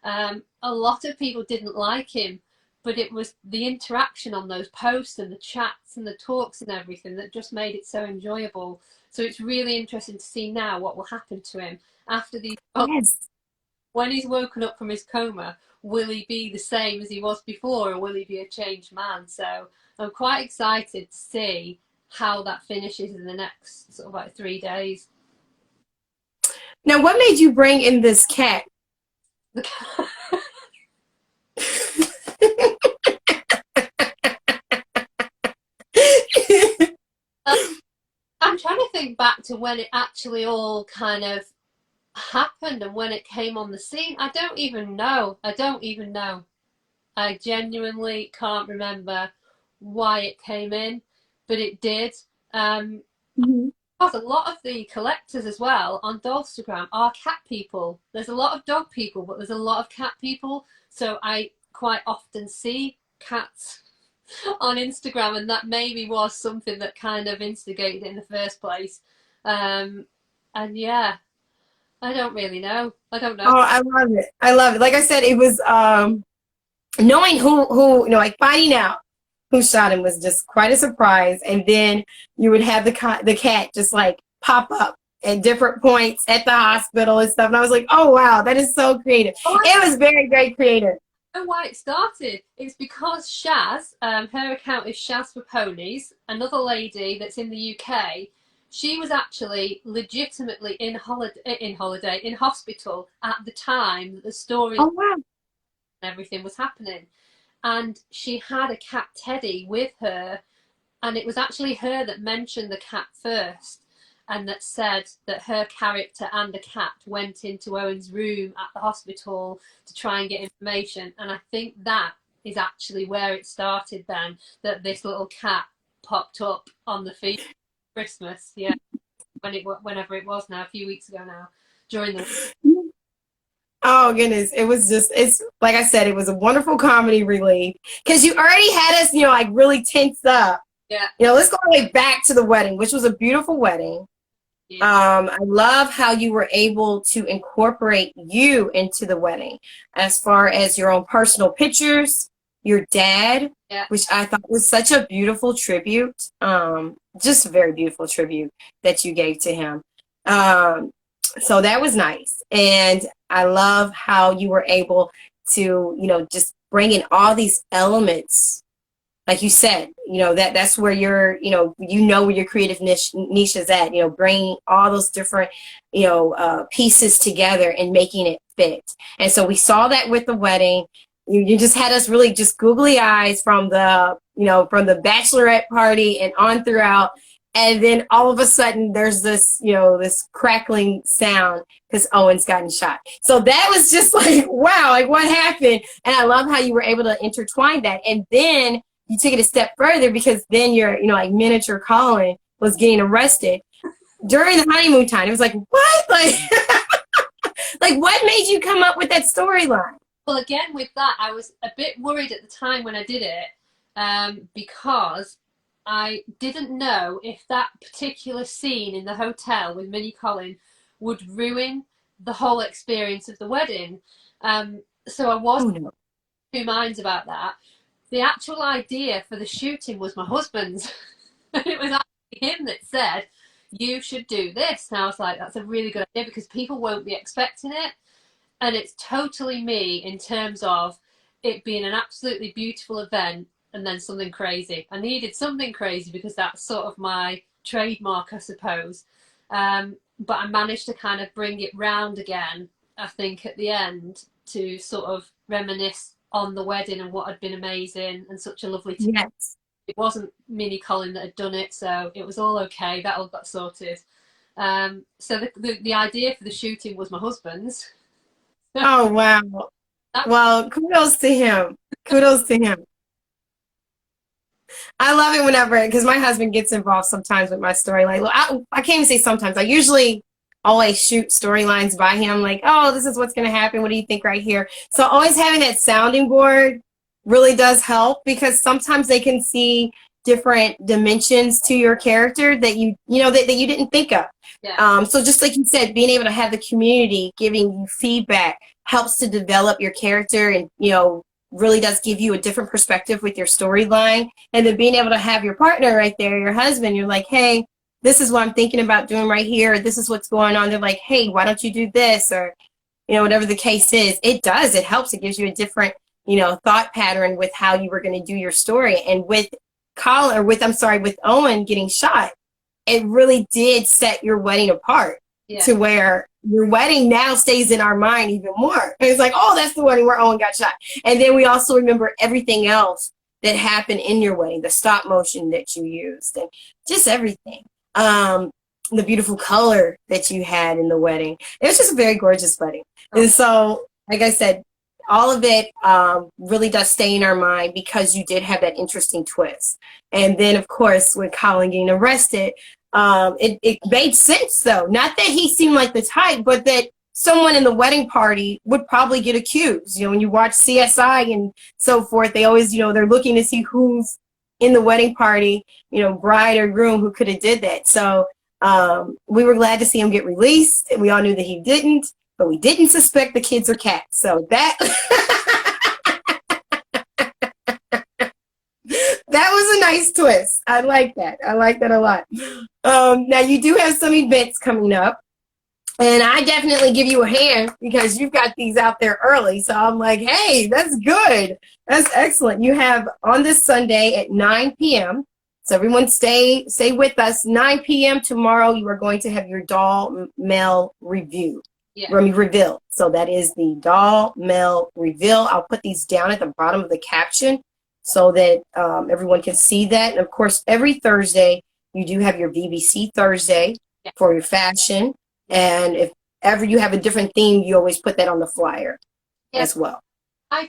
a lot of people didn't like him, but it was the interaction on those posts and the chats and the talks and everything that just made it so enjoyable. So it's really interesting to see now what will happen to him after these. Yes. When he's woken up from his coma, will he be the same as he was before, or will he be a changed man? So I'm quite excited to see how that finishes in the next sort of like 3 days. Now, what made you bring in this cat? I'm trying to think back to when it actually all kind of happened and when it came on the scene. I don't even know. I genuinely can't remember why it came in, but it did. Because a lot of the collectors as well on Instagram are cat people. There's a lot of dog people, but there's a lot of cat people. So I quite often see cats on Instagram, and that maybe was something that kind of instigated it in the first place. And yeah, I don't really know. I don't know. Oh, I love it. I love it. Like I said, it was knowing who like finding out who shot him was just quite a surprise. And then you would have the cat just like pop up at different points at the hospital and stuff. And I was like, oh wow, that is so creative. It was very, very creative. Know why it started? It's because Shaz, her account is Shaz for Ponies, another lady that's in the UK. She was actually legitimately in hospital at the time that the story and everything was happening, and she had a cat Teddy with her, and it was actually her that mentioned the cat first, and that said that her character and the cat went into Owen's room at the hospital to try and get information. And I think that is actually where it started then, that this little cat popped up on the feed Christmas, yeah, whenever it was now, a few weeks ago now, during the. Oh goodness, it's like I said, it was a wonderful comedy relief because you already had us, like really tensed up. Yeah. Let's go all the way back to the wedding, which was a beautiful wedding. Yeah. I love how you were able to incorporate you into the wedding, as far as your own personal pictures, your dad, which I thought was such a beautiful tribute. Just a very beautiful tribute that you gave to him. So that was nice. And I love how you were able to, just bring in all these elements. Like you said, that's where your, where your creative niche is at, bringing all those different, pieces together and making it fit. And so we saw that with the wedding. You just had us really just googly eyes from the bachelorette party and on throughout. And then all of a sudden there's this, this crackling sound because Owen's gotten shot. So that was just like, wow, like what happened? And I love how you were able to intertwine that. And then you took it a step further because then your, like miniature Colin was getting arrested during the honeymoon time. It was like, what? Like, like what made you come up with that storyline? Well, again, with that, I was a bit worried at the time when I did it, because I didn't know if that particular scene in the hotel with Minnie Colin would ruin the whole experience of the wedding. So I was in two minds about that. The actual idea for the shooting was my husband's. It was actually him that said, you should do this. And I was like, that's a really good idea because people won't be expecting it. And it's totally me in terms of it being an absolutely beautiful event and then something crazy. I needed something crazy because that's sort of my trademark, I suppose. But I managed to kind of bring it round again, I think, at the end to sort of reminisce on the wedding and what had been amazing and such a lovely time. Yes. It wasn't Minnie Colin that had done it, so it was all okay. That all got sorted. So the idea for the shooting was my husband's. Oh, wow. Well, kudos to him. Kudos to him. I love it whenever, because my husband gets involved sometimes with my storyline. I can't even say sometimes. I usually always shoot storylines by him, like, oh, this is what's going to happen. What do you think right here? So always having that sounding board really does help, because sometimes they can see different dimensions to your character that that you didn't think of. Yeah. So just like you said, being able to have the community giving you feedback helps to develop your character, and really does give you a different perspective with your storyline. And then being able to have your partner right there, your husband, you're like, hey, this is what I'm thinking about doing right here. This is what's going on. They're like, hey, why don't you do this? Or, whatever the case is, it helps. It gives you a different, thought pattern with how you were going to do your story. And with with Owen getting shot, it really did set your wedding apart, to where your wedding now stays in our mind even more. It's like, oh, that's the wedding where Owen got shot. And then we also remember everything else that happened in your wedding, the stop motion that you used, and just everything. The beautiful color that you had in the wedding. It was just a very gorgeous wedding. And so, like I said, all of it really does stay in our mind, because you did have that interesting twist. And then, of course, with Colin getting arrested, it made sense, though. Not that he seemed like the type, but that someone in the wedding party would probably get accused. When you watch CSI and so forth, they always, they're looking to see who's in the wedding party, bride or groom, who could have did that. So we were glad to see him get released. And we all knew that he didn't, but we didn't suspect the kids or cats. So that that was a nice twist. I like that. I like that a lot. Now you do have some events coming up, and I definitely give you a hand, because you've got these out there early. So I'm like, hey, that's good. That's excellent. You have on this Sunday at 9 p.m. So everyone stay with us. 9 p.m. tomorrow, you are going to have your doll mail review. Yeah. Reveal. So that is the doll mail reveal. I'll put these down at the bottom of the caption so that everyone can see that. And of course, every Thursday, you do have your BBC Thursday for your fashion. And if ever you have a different theme, you always put that on the flyer as well.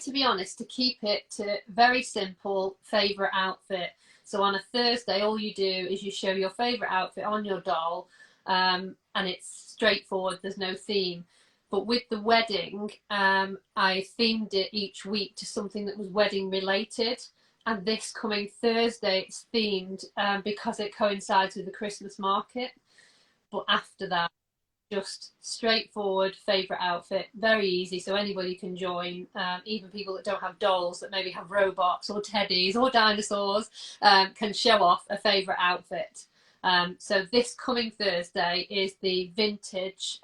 To be honest, to keep it to very simple favorite outfit. So on a Thursday, all you do is you show your favorite outfit on your doll, and it's straightforward. There's no theme. But with the wedding, I themed it each week to something that was wedding related. And this coming Thursday, it's themed because it coincides with the Christmas market. But after that, just straightforward favorite outfit, very easy, so anybody can join, even people that don't have dolls, that maybe have robots or teddies or dinosaurs, can show off a favorite outfit. So this coming Thursday is the vintage,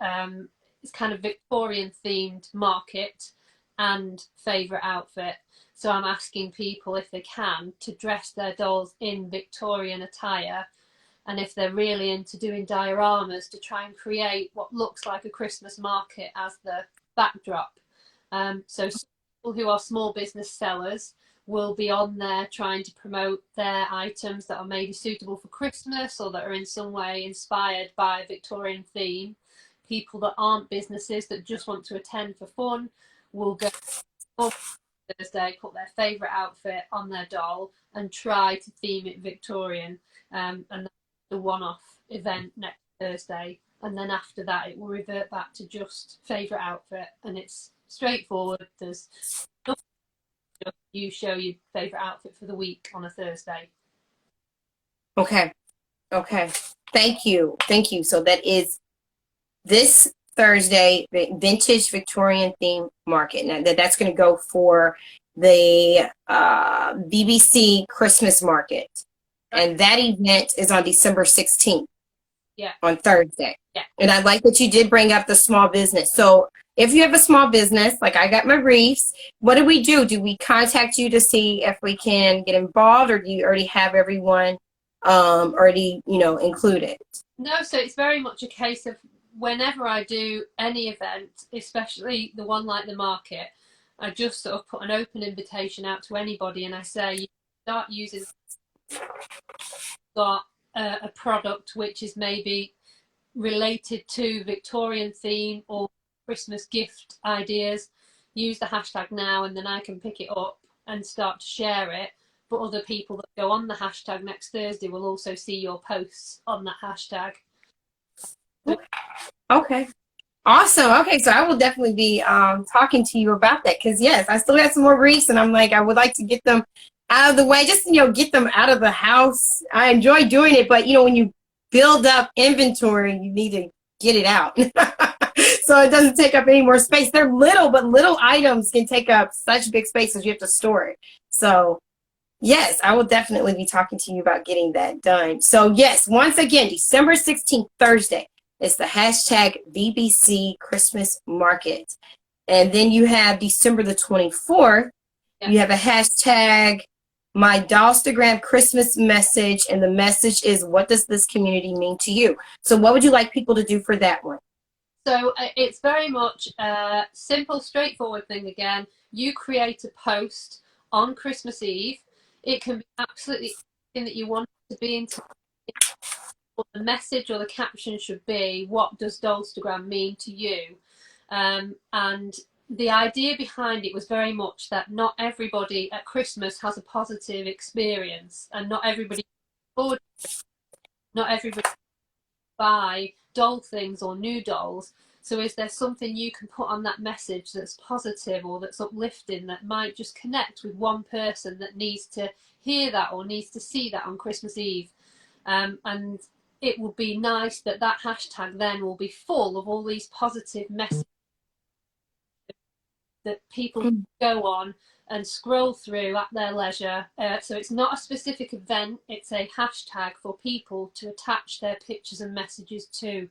it's kind of Victorian themed market and favorite outfit. So I'm asking people, if they can, to dress their dolls in Victorian attire. And if they're really into doing dioramas, to try and create what looks like a Christmas market as the backdrop. So people who are small business sellers will be on there trying to promote their items that are maybe suitable for Christmas, or that are in some way inspired by a Victorian theme. People that aren't businesses, that just want to attend for fun, will go on Thursday, put their favourite outfit on their doll and try to theme it Victorian. And the one-off event next Thursday, and then after that it will revert back to just favourite outfit, and it's straightforward. There's nothing, just you show your favourite outfit for the week on a Thursday. Okay. Thank you. So that is this Thursday, vintage Victorian theme market. Now that's going to go for the BBC Christmas market. And that event is on December 16th. Yeah. On Thursday. Yeah. And I like that you did bring up the small business. So if you have a small business, like I got my reefs, what do we do? Do we contact you to see if we can get involved, or do you already have everyone already, included? No, so it's very much a case of whenever I do any event, especially the one like the market, I just sort of put an open invitation out to anybody, and I say, you start using, got a product which is maybe related to Victorian theme or Christmas gift ideas, use the hashtag now, and then I can pick it up and start to share it. But other people that go on the hashtag next Thursday will also see your posts on that hashtag. Okay. Awesome. Okay, so I will definitely be talking to you about that, because yes, I still got some more briefs, and I'm like, I would like to get them out of the way, just get them out of the house. I enjoy doing it, but when you build up inventory, you need to get it out so it doesn't take up any more space. They're little, but little items can take up such big spaces. You have to store it. So yes, I will definitely be talking to you about getting that done. So yes, once again, December 16th, Thursday, is the hashtag VBC Christmas Market. And then you have December the 24th, you have a hashtag My Dollstagram Christmas Message, and the message is, what does this community mean to you? So what would you like people to do for that one? So it's very much a simple, straightforward thing again. You create a post on Christmas Eve. It can be absolutely anything that you want it to be into. What the message or the caption should be, what does Dollstagram mean to you? And the idea behind it was very much that not everybody at Christmas has a positive experience, and not everybody buy doll things or new dolls. So is there something you can put on that message that's positive or that's uplifting, that might just connect with one person that needs to hear that or needs to see that on Christmas Eve? And it will be nice that that hashtag then will be full of all these positive messages that people can go on and scroll through at their leisure. So it's not a specific event, it's a hashtag for people to attach their pictures and messages to.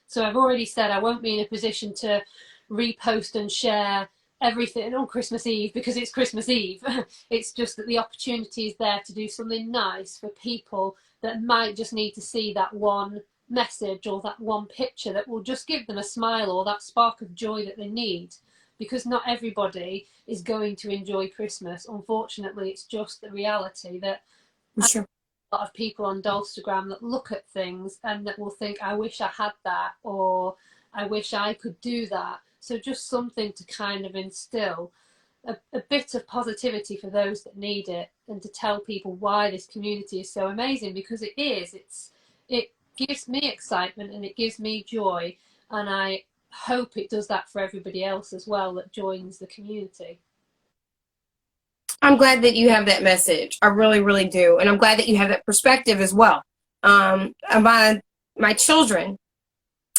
So I've already said I won't be in a position to repost and share everything on Christmas Eve because it's Christmas Eve. It's just that the opportunity is there to do something nice for people that might just need to see that one message or that one picture that will just give them a smile or that spark of joy that they need. Because not everybody is going to enjoy Christmas. Unfortunately, it's just the reality that Sure. a lot of people on Dollstagram that look at things and that will think, I wish I had that, or I wish I could do that. So just something to kind of instill a bit of positivity for those that need it, and to tell people why this community is so amazing, because it is. It gives me excitement and it gives me joy, and I hope it does that for everybody else as well that joins the community. I'm glad that you have that message. I really, really do. And I'm glad that you have that perspective as well. My children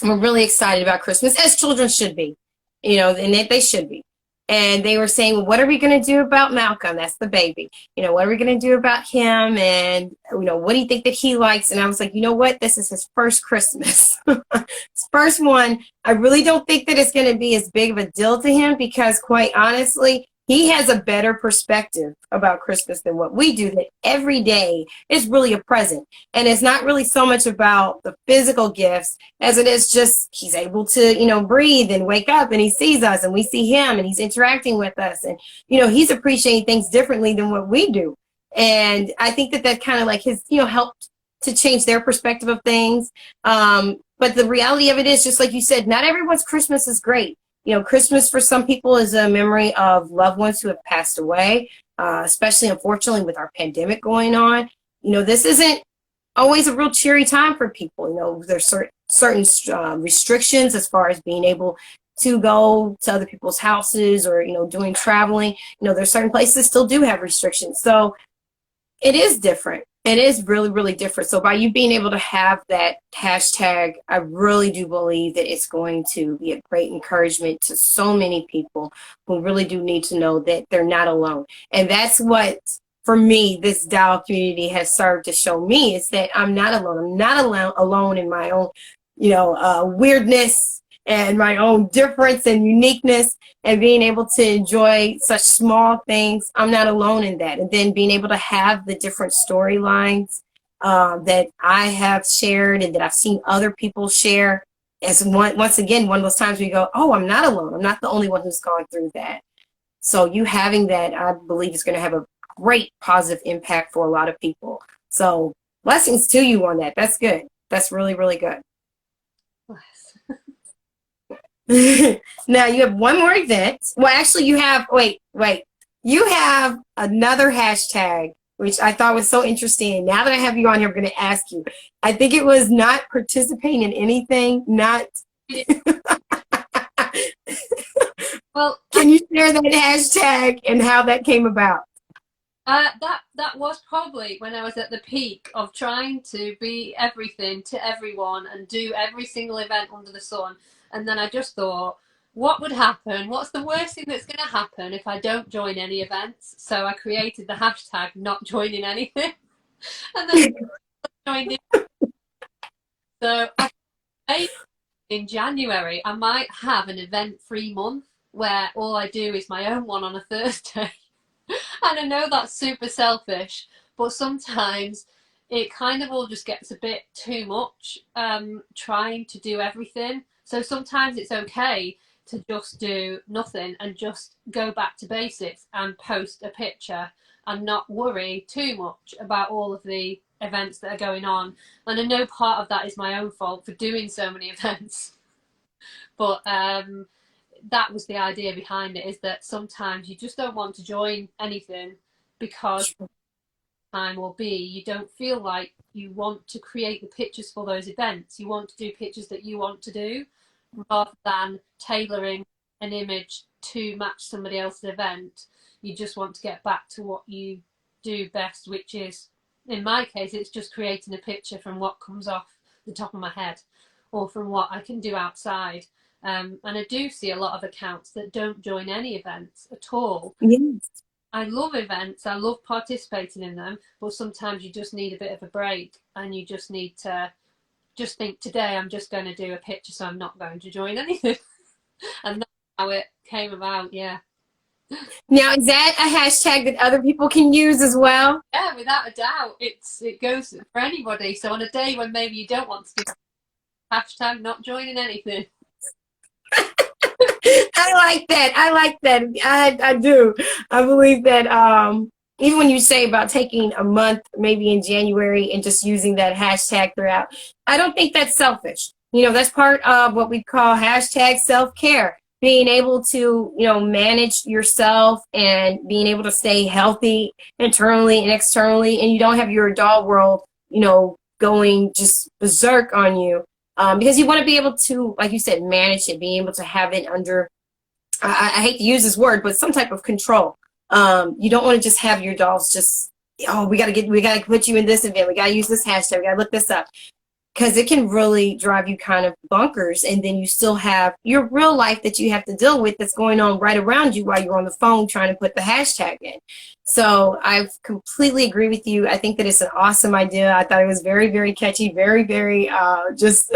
were really excited about Christmas, as children should be, and they should be. And they were saying, well, what are we going to do about Malcolm? That's the baby. What are we going to do about him? And, what do you think that he likes? And I was like, you know what? This is his first Christmas. His first one. I really don't think that it's going to be as big of a deal to him, because quite honestly, he has a better perspective about Christmas than what we do, that every day is really a present. And it's not really so much about the physical gifts as it is just he's able to, breathe and wake up, and he sees us and we see him and he's interacting with us. And, he's appreciating things differently than what we do. And I think that kind of like has, helped to change their perspective of things. But the reality of it is, just like you said, not everyone's Christmas is great. Christmas for some people is a memory of loved ones who have passed away, especially, unfortunately, with our pandemic going on. This isn't always a real cheery time for people. There's certain restrictions as far as being able to go to other people's houses or, doing traveling. There's certain places that still do have restrictions. So it is different. It is really, really different. So by you being able to have that hashtag, I really do believe that it's going to be a great encouragement to so many people who really do need to know that they're not alone. And that's what, for me, this doll community has served to show me, is that I'm not alone. I'm not alone in my own, weirdness and my own difference and uniqueness, and being able to enjoy such small things. I'm not alone in that. And then being able to have the different storylines that I have shared and that I've seen other people share, as once again, one of those times where you go, oh, I'm not alone. I'm not the only one who's gone through that. So you having that, I believe, is going to have a great positive impact for a lot of people. So blessings to you on that. That's good. That's really, really good. Now you have one more event. Well, actually, you have, wait. You have another hashtag, which I thought was so interesting. Now that I have you on here, I'm going to ask you. I think it was not participating in anything, not. Well, Can you share that hashtag and how that came about? that was probably when I was at the peak of trying to be everything to everyone and do every single event under the sun. And then I just thought, what would happen? What's the worst thing that's going to happen if I don't join any events? So I created the hashtag not joining anything, and then I joined it. So in January, I might have an event-free month where all I do is my own one on a Thursday. And I know that's super selfish, but sometimes it kind of all just gets a bit too much, trying to do everything. So sometimes it's okay to just do nothing and just go back to basics and post a picture and not worry too much about all of the events that are going on. And I know part of that is my own fault for doing so many events, but that was the idea behind it, is that sometimes you just don't want to join anything because time will be you don't feel like you want to create the pictures for those events. You want to do pictures that you want to do rather than tailoring an image to match somebody else's event. You just want to get back to what you do best, which is, in my case, it's just creating a picture from what comes off the top of my head or from what I can do outside. And I do see a lot of accounts that don't join any events at all. Yes. I love events, I love participating in them, but sometimes you just need a bit of a break and you just need to just think, today I'm just going to do a picture, so I'm not going to join anything. And that's how it came about, yeah. Now, is that a hashtag that other people can use as well? Yeah, without a doubt, it goes for anybody. So on a day when maybe you don't want to do hashtag not joining anything. I like that. I like that. I do. I believe that even when you say about taking a month, maybe in January, and just using that hashtag throughout, I don't think that's selfish. That's part of what we call hashtag self-care. Being able to, manage yourself and being able to stay healthy internally and externally, and you don't have your doll world, going just berserk on you. Because you want to be able to, like you said, manage it, being able to have it under, I hate to use this word, but some type of control. You don't want to just have your dolls just, oh, we got to put you in this event. We got to use this hashtag. We got to look this up. Because it can really drive you kind of bonkers. And then you still have your real life that you have to deal with that's going on right around you while you're on the phone trying to put the hashtag in. So I completely agree with you. I think that it's an awesome idea. I thought it was very, very catchy, very, very just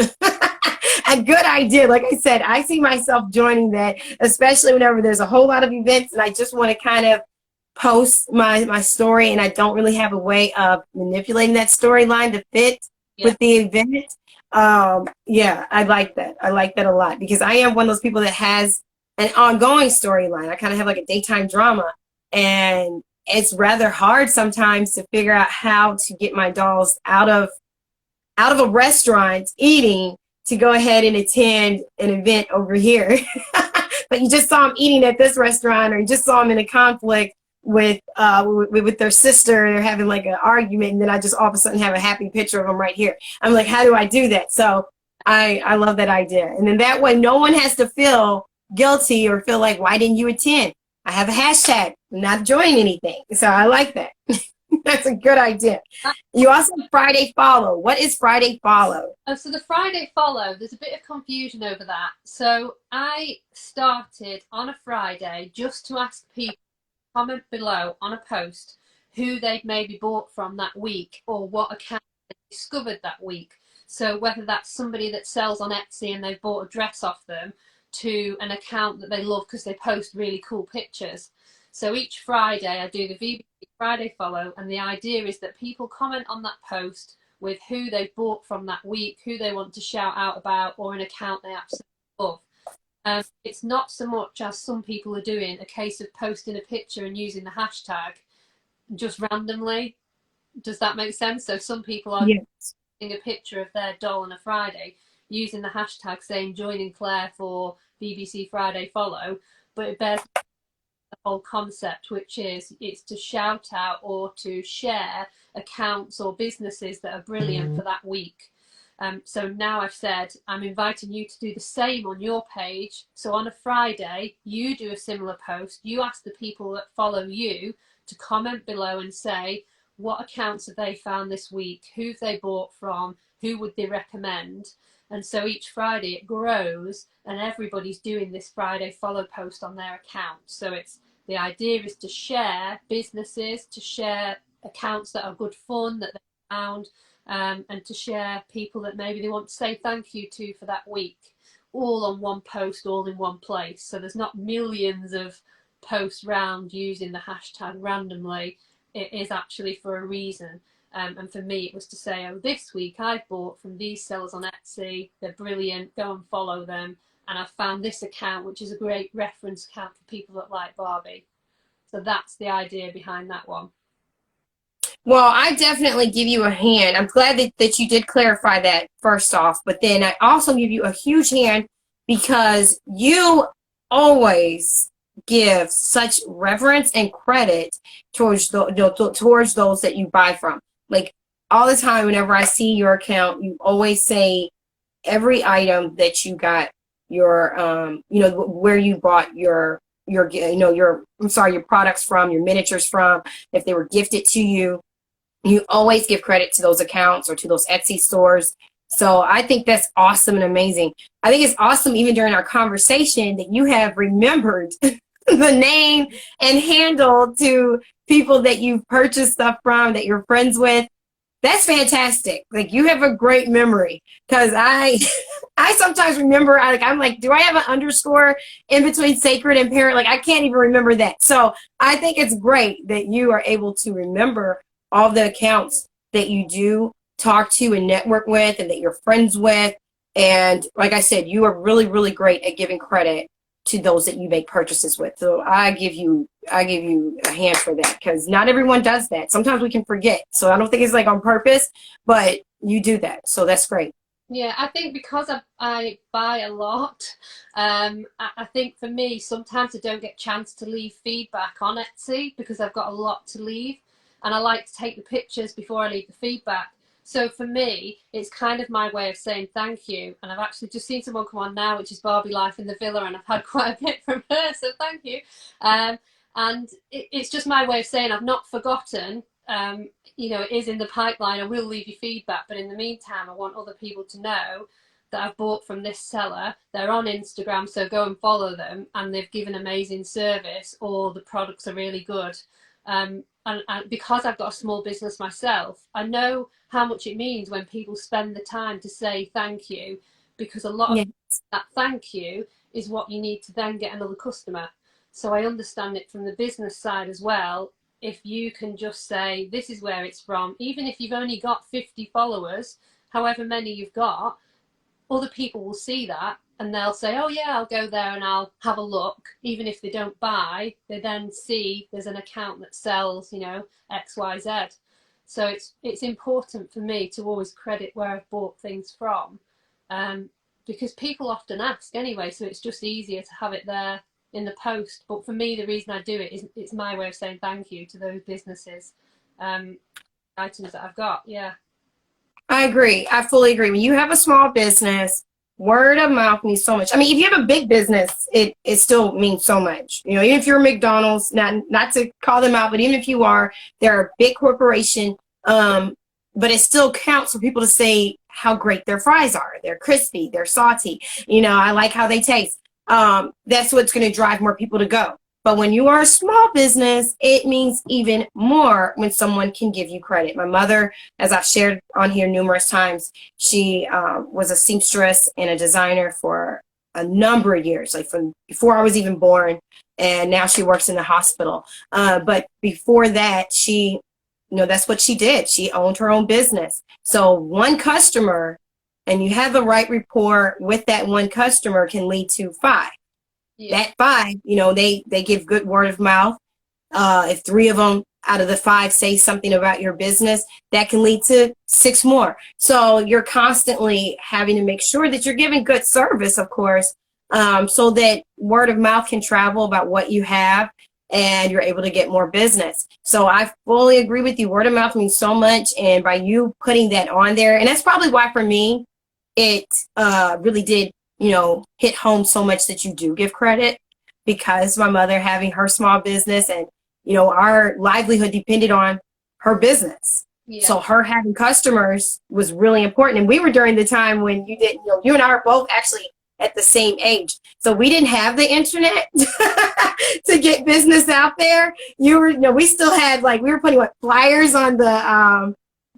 a good idea. Like I said, I see myself joining that, especially whenever there's a whole lot of events and I just want to kind of post my story and I don't really have a way of manipulating that storyline to fit with the event. Yeah, I like that. I like that a lot because I am one of those people that has an ongoing storyline. I kind of have like a daytime drama, and it's rather hard sometimes to figure out how to get my dolls out of a restaurant eating to go ahead and attend an event over here. But you just saw them eating at this restaurant, or you just saw them in a conflict with their sister. They're having like an argument, and then I just all of a sudden have a happy picture of them right here. I'm like, how do I do that? So I love that idea. And then that way no one has to feel guilty or feel like, why didn't you attend? I have a hashtag, I'm not joining anything. So I like that. That's a good idea. You also have Friday Follow. What is Friday Follow? So the Friday Follow, there's a bit of confusion over that. So I started on a Friday just to ask people comment below on a post who they'd maybe bought from that week or what account they discovered that week. So whether that's somebody that sells on Etsy and they've bought a dress off them to an account that they love because they post really cool pictures. So each Friday I do the VB Friday Follow, and the idea is that people comment on that post with who they bought from that week, who they want to shout out about, or an account they absolutely love. It's not so much, as some people are doing, a case of posting a picture and using the hashtag just randomly. Does that make sense? So some people are posting a picture of their doll on a Friday using the hashtag saying joining Claire for BBC Friday Follow, but it bears the whole concept, which is it's to shout out or to share accounts or businesses that are brilliant for that week. So now I've said I'm inviting you to do the same on your page. So on a Friday, you do a similar post. You ask the people that follow you to comment below and say, what accounts have they found this week? Who've they bought from? Who would they recommend? And so each Friday it grows and everybody's doing this Friday follow post on their account. So it's the idea is to share businesses, to share accounts that are good fun that they found, and to share people that maybe they want to say thank you to for that week, all on one post, all in one place. So there's not millions of posts round using the hashtag randomly. It is actually for a reason. And for me, it was to say, oh, this week I've bought from these sellers on Etsy. They're brilliant. Go and follow them. And I found this account, which is a great reference account for people that like Barbie. So that's the idea behind that one. Well, I definitely give you a hand. I'm glad that you did clarify that first off, but then I also give you a huge hand because you always give such reverence and credit towards towards those that you buy from. Like all the time, whenever I see your account, you always say every item that you got your where you bought your your products from, your miniatures from, if they were gifted to you. You always give credit to those accounts or to those Etsy stores. So I think that's awesome and amazing. I think it's awesome even during our conversation that you have remembered the name and handle to people that you've purchased stuff from, that you're friends with. That's fantastic. Like you have a great memory because I sometimes remember, I'm like, do I have an underscore in between sacred and parent? Like I can't even remember that. So I think it's great that you are able to remember all the accounts that you do talk to and network with and that you're friends with. And like I said, you are really, really great at giving credit to those that you make purchases with. So I give you a hand for that because not everyone does that. Sometimes we can forget. So I don't think it's like on purpose, but you do that. So that's great. Yeah, I think because I buy a lot, I think for me, sometimes I don't get a chance to leave feedback on Etsy because I've got a lot to leave. And I like to take the pictures before I leave the feedback. So for me, it's kind of my way of saying thank you. And I've actually just seen someone come on now, which is Barbie Life in the Villa, and I've had quite a bit from her, so thank you. And it's just my way of saying I've not forgotten. It is in the pipeline. I will leave you feedback, but in the meantime, I want other people to know that I've bought from this seller. They're on Instagram, so go and follow them, and they've given amazing service, or the products are really good. And because I've got a small business myself, I know how much it means when people spend the time to say thank you, because a lot of that thank you is what you need to then get another customer. So I understand it from the business side as well. If you can just say, this is where it's from, even if you've only got 50 followers, however many you've got, other people will see that and they'll say, oh yeah, I'll go there and I'll have a look. Even if they don't buy, they then see there's an account that sells, X, Y, Z. So it's important for me to always credit where I've bought things from, because people often ask anyway, so it's just easier to have it there in the post. But for me, the reason I do it is it's my way of saying thank you to those businesses, items that I've got. Yeah. I agree. I fully agree. When you have a small business, word of mouth means so much. I mean, if you have a big business, it still means so much. Even if you're McDonald's, not to call them out, but even if you are, they're a big corporation, but it still counts for people to say how great their fries are. They're crispy, they're salty. I like how they taste. That's what's going to drive more people to go. But when you are a small business, it means even more when someone can give you credit. My mother, as I've shared on here numerous times, she was a seamstress and a designer for a number of years, like from before I was even born, and now she works in the hospital. But before that, she, that's what she did. She owned her own business. So one customer, and you have the right rapport with that one customer, can lead to 5. Yeah. That 5, they give good word of mouth. If 3 of them out of the 5 say something about your business, that can lead to 6 more. So you're constantly having to make sure that you're giving good service, of course, so that word of mouth can travel about what you have and you're able to get more business. So I fully agree with you. Word of mouth means so much. And by you putting that on there, and that's probably why for me, it really did, hit home so much that you do give credit, because my mother having her small business and, our livelihood depended on her business. Yeah. So her having customers was really important. And we were during the time when you didn't, you and I are both actually at the same age. So we didn't have the internet to get business out there. We still had, we were putting flyers on the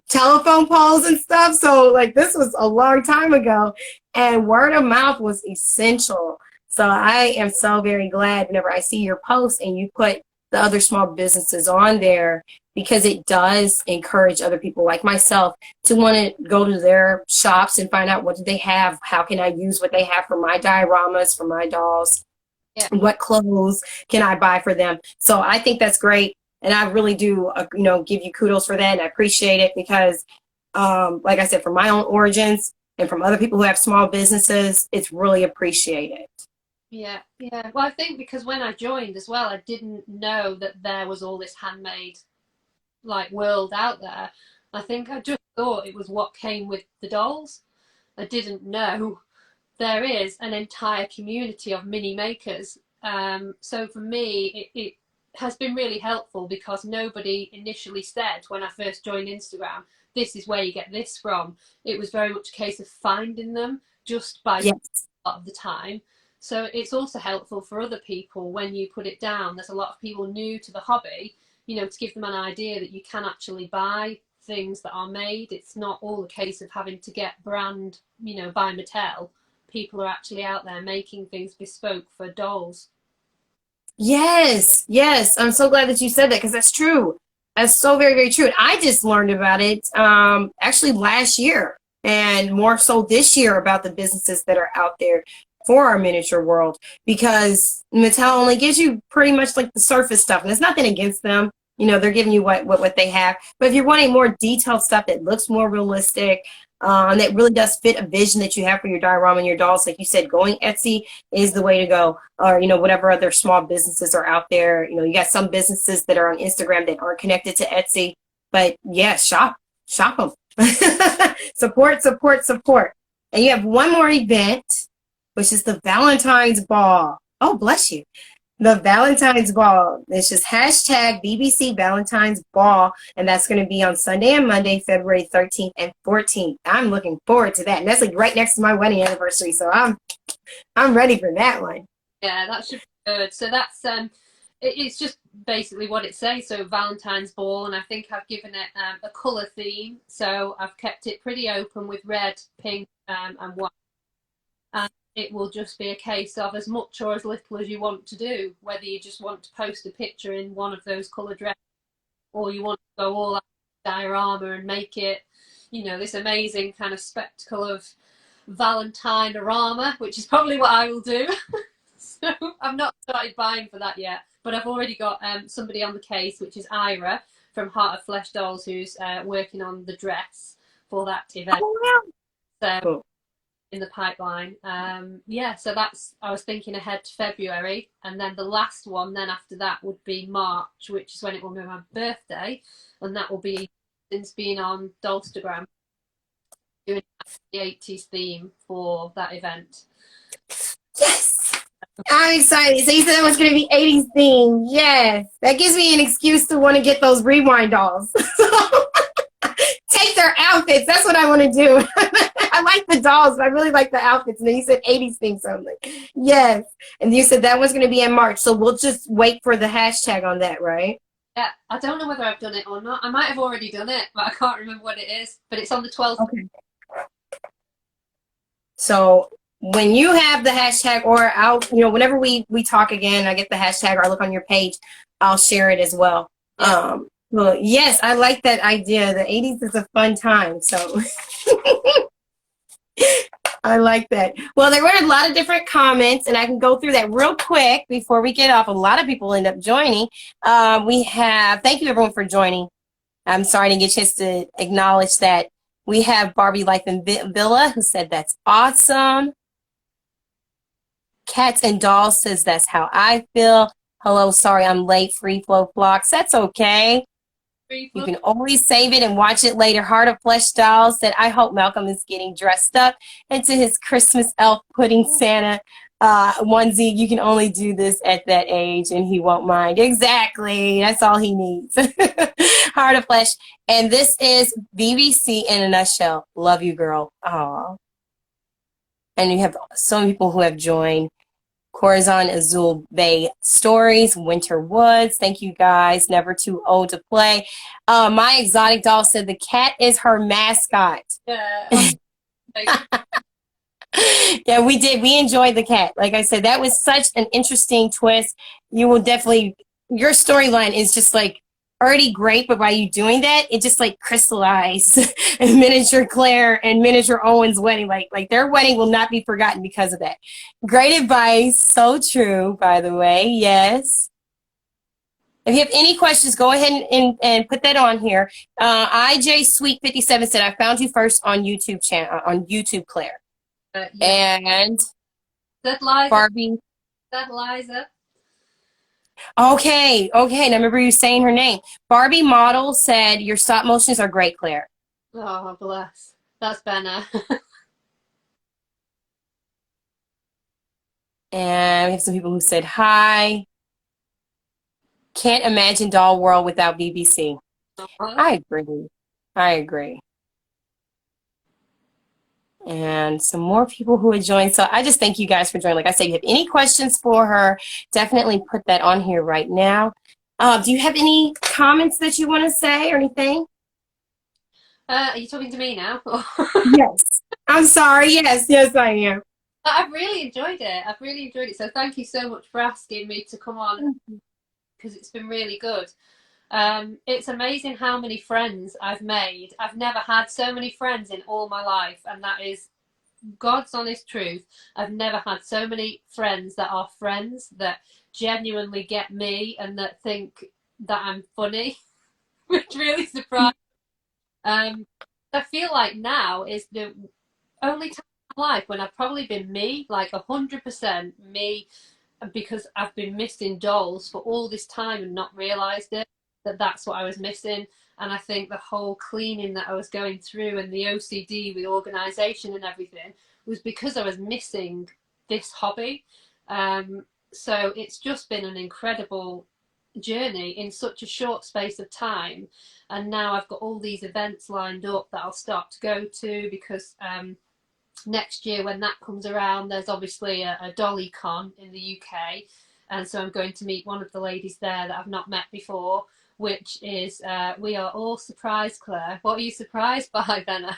telephone poles and stuff. So this was a long time ago, and word of mouth was essential. So I am so very glad whenever I see your posts and you put the other small businesses on there, because it does encourage other people like myself to want to go to their shops and find out what do they have, how can I use what they have for my dioramas, for my dolls, what clothes can I buy for them. So I think that's great, and I really do give you kudos for that, and I appreciate it, because like I said, from my own origins and from other people who have small businesses, it's really appreciated. Yeah. Well, I think because when I joined as well, I didn't know that there was all this handmade world out there. I think I just thought it was what came with the dolls. I didn't know there is an entire community of mini makers. So for me, it has been really helpful, because nobody initially said when I first joined Instagram, this is where you get this from. It was very much a case of finding them just by a lot of the time. So it's also helpful for other people when you put it down. There's a lot of people new to the hobby, to give them an idea that you can actually buy things that are made. It's not all a case of having to get brand, by Mattel. People are actually out there making things bespoke for dolls. Yes. I'm so glad that you said that, because that's true. That's so very, very true. And I just learned about it actually last year, and more so this year, about the businesses that are out there for our miniature world, because Mattel only gives you pretty much the surface stuff. And it's nothing against them. They're giving you what they have. But if you're wanting more detailed stuff that looks more realistic, and that really does fit a vision that you have for your diorama and your dolls, like you said, going Etsy is the way to go. Or, whatever other small businesses are out there. You got some businesses that are on Instagram that aren't connected to Etsy. But yeah, shop them. Support. And you have one more event, which is the Valentine's Ball. Oh, bless you. The Valentine's Ball. It's just hashtag BBC Valentine's Ball, and that's going to be on Sunday and Monday, February 13th and 14th. I'm looking forward to that, and that's right next to my wedding anniversary, so I'm ready for that one. Yeah, that should be good. So that's it's just basically what it says. So Valentine's Ball, and I think I've given it a colour theme. So I've kept it pretty open with red, pink, and white. And it will just be a case of as much or as little as you want to do, whether you just want to post a picture in one of those colour dresses, or you want to go all out diorama and make it, this amazing kind of spectacle of Valentine-orama, which is probably what I will do. So I've not started buying for that yet, but I've already got somebody on the case, which is Ira from Heart of Flesh Dolls, who's working on the dress for that event. Oh, wow. So cool. In the pipeline. So I was thinking ahead to February, and then the last one then after that would be March, which is when it will be my birthday, and that will be since being on Dollstagram, doing the 80s theme for that event. Yes, I'm excited. So you said that was going to be 80s theme. Yes, that gives me an excuse to want to get those rewind dolls. Take their outfits. That's what I want to do. I like the dolls, but I really like the outfits. And then you said 80s theme, so I'm like, yes. And you said that was going to be in March, so we'll just wait for the hashtag on that, right? Yeah, I don't know whether I've done it or not. I might have already done it, but I can't remember what it is. But it's on the 12th. Okay. So when you have the hashtag, or I'll, whenever we talk again, I get the hashtag or I look on your page, I'll share it as well. Yeah. Well, yes, I like that idea. The 80s is a fun time, so I like that. Well, there were a lot of different comments, and I can go through that real quick before we get off. A lot of people end up joining. Thank you everyone for joining. I'm sorry I didn't get a chance to acknowledge that. We have Barbie Life in Villa, who said that's awesome. Cats and Dolls says that's how I feel. Hello, sorry I'm late. Free Flow Flocks. That's okay. You can always save it and watch it later. Heart of Flesh Dolls said, I hope Malcolm is getting dressed up into his Christmas elf pudding Santa onesie. You can only do this at that age and he won't mind. Exactly. That's all he needs. Heart of Flesh. And this is BBC in a nutshell. Love you, girl. Aw. And you have so many people who have joined. Corazon Azul Bay Stories, Winter Woods. Thank you guys. Never too old to play. My exotic doll said the cat is her mascot. Yeah. Yeah, we did. We enjoyed the cat. Like I said, that was such an interesting twist. You will definitely, your storyline is just like already great, but by you doing that, it just like crystallized miniature Claire and miniature Owen's wedding. Like their wedding will not be forgotten because of that. Great advice. So true, by the way. Yes. If you have any questions, go ahead and put that on here. IJ Sweet 57 said, I found you first on YouTube channel, on YouTube, Claire. Yeah. And That Liza. Barbie. That Liza. Okay. Now remember you saying her name. Barbie Model said, your stop motions are great, Claire. Oh, bless. That's Benna. And we have some people who said hi. Can't imagine Doll World without BBC. I agree. And some more people who had joined. So I just thank you guys for joining. Like I said, if you have any questions for her, definitely put that on here right now. Do you have any comments that you want to say or anything? Are you talking to me now? Yes. I'm sorry. Yes, I am. I've really enjoyed it. So thank you so much for asking me to come on because it's been really good. It's amazing how many friends I've made. I've never had so many friends in all my life, and that is God's honest truth. I've never had so many friends that are friends that genuinely get me and that think that I'm funny, which really surprised me. I feel like now is the only time in my life when I've probably been me, like 100% me, because I've been missing dolls for all this time and not realised it, that that's what I was missing. And I think the whole cleaning that I was going through and the OCD with organisation and everything was because I was missing this hobby. So it's just been an incredible journey in such a short space of time. And now I've got all these events lined up that I'll start to go to because next year when that comes around, there's obviously a dollie con in the UK, and so I'm going to meet one of the ladies there that I've not met before, which is We Are All Surprised, Claire. What are you surprised by, Benna?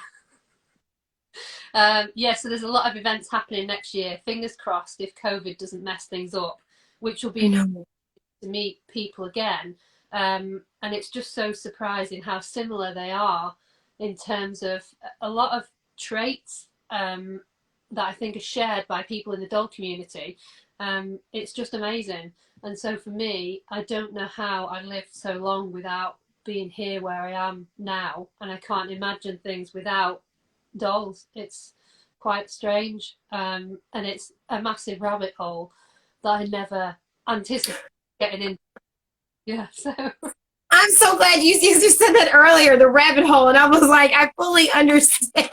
Yeah, so there's a lot of events happening next year. Fingers crossed if COVID doesn't mess things up, which will be to meet people again. And it's just so surprising how similar they are in terms of a lot of traits that I think are shared by people in the doll community. It's just amazing. And so for me, I don't know how I lived so long without being here where I am now. And I can't imagine things without dolls. It's quite strange. And it's a massive rabbit hole that I never anticipated getting in. Yeah, so. I'm so glad you said that earlier, the rabbit hole. And I was like, I fully understand.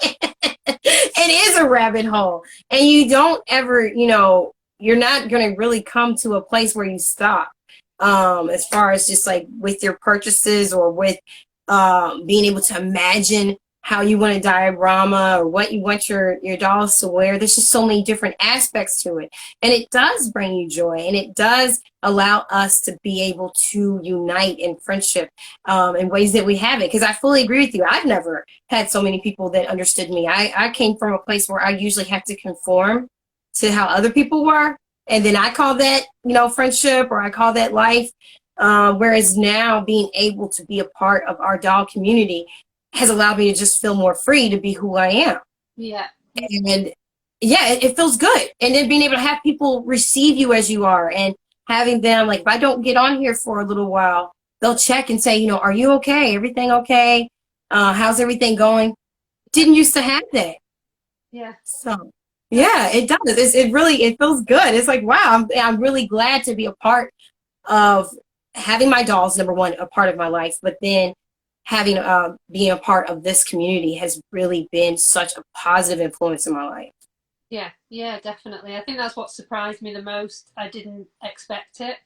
It is a rabbit hole. And you don't ever, you're not going to really come to a place where you stop. As far as just like with your purchases or with being able to imagine how you want a diorama or what you want your dolls to wear. There's just so many different aspects to it. And it does bring you joy, and it does allow us to be able to unite in friendship in ways that we haven't. Because I fully agree with you. I've never had so many people that understood me. I came from a place where I usually have to conform to how other people were. And then I call that, friendship, or I call that life. Whereas now being able to be a part of our doll community has allowed me to just feel more free to be who I am. Yeah. And yeah, it feels good. And then being able to have people receive you as you are, and having them, like, if I don't get on here for a little while, they'll check and say, are you okay? Everything okay? How's everything going? Didn't used to have that. Yeah. So Yeah, it does. It really, it feels good. It's like, wow, I'm really glad to be a part of having my dolls, number one, a part of my life, but then having being a part of this community has really been such a positive influence in my life. Yeah, yeah, definitely. I think that's what surprised me the most. I didn't expect it,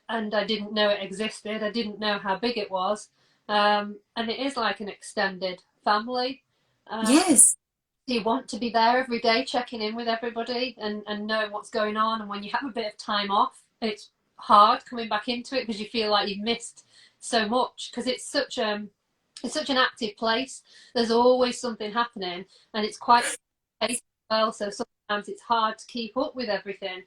and I didn't know it existed. I didn't know how big it was. And it is like an extended family. Um, Yes. you want to be there every day, checking in with everybody and knowing what's going on. And when you have a bit of time off, it's hard coming back into it because you feel like you've missed so much because it's such an active place. There's always something happening, and it's quite paced as well. So sometimes it's hard to keep up with everything.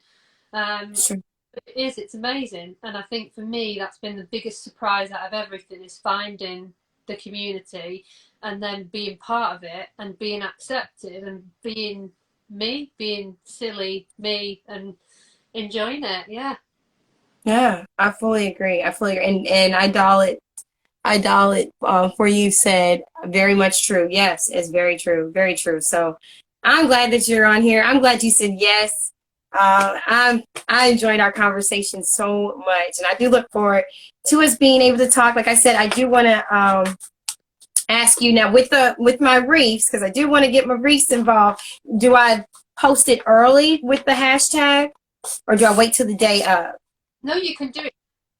Um, Sure. but it is. It's amazing, and I think for me that's been the biggest surprise out of everything is finding the community and then being part of it and being accepted and being me, being silly me, and enjoying it. Yeah. Yeah, I fully agree. I fully agree. And I doll it for you said very much true. Yes, it's very true. Very true. So I'm glad that you're on here. I'm glad you said yes. I enjoyed our conversation so much, and I do look forward to us being able to talk. Like I said, I do want to ask you now with my reefs, because I do want to get my reefs involved. Do I post it early with the hashtag, or do I wait till the day of? No, you can do it.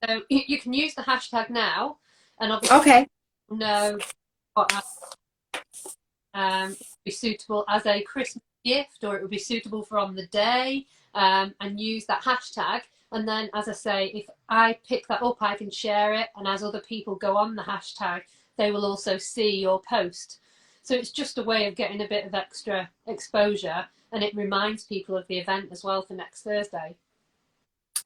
So you can use the hashtag now, and obviously Okay. know what it would be suitable as a Christmas gift, or it would be suitable for on the day, and use that hashtag. And then, as I say, if I pick that up, I can share it, and as other people go on the hashtag, they will also see your post. So it's just a way of getting a bit of extra exposure, and it reminds people of the event as well for next Thursday.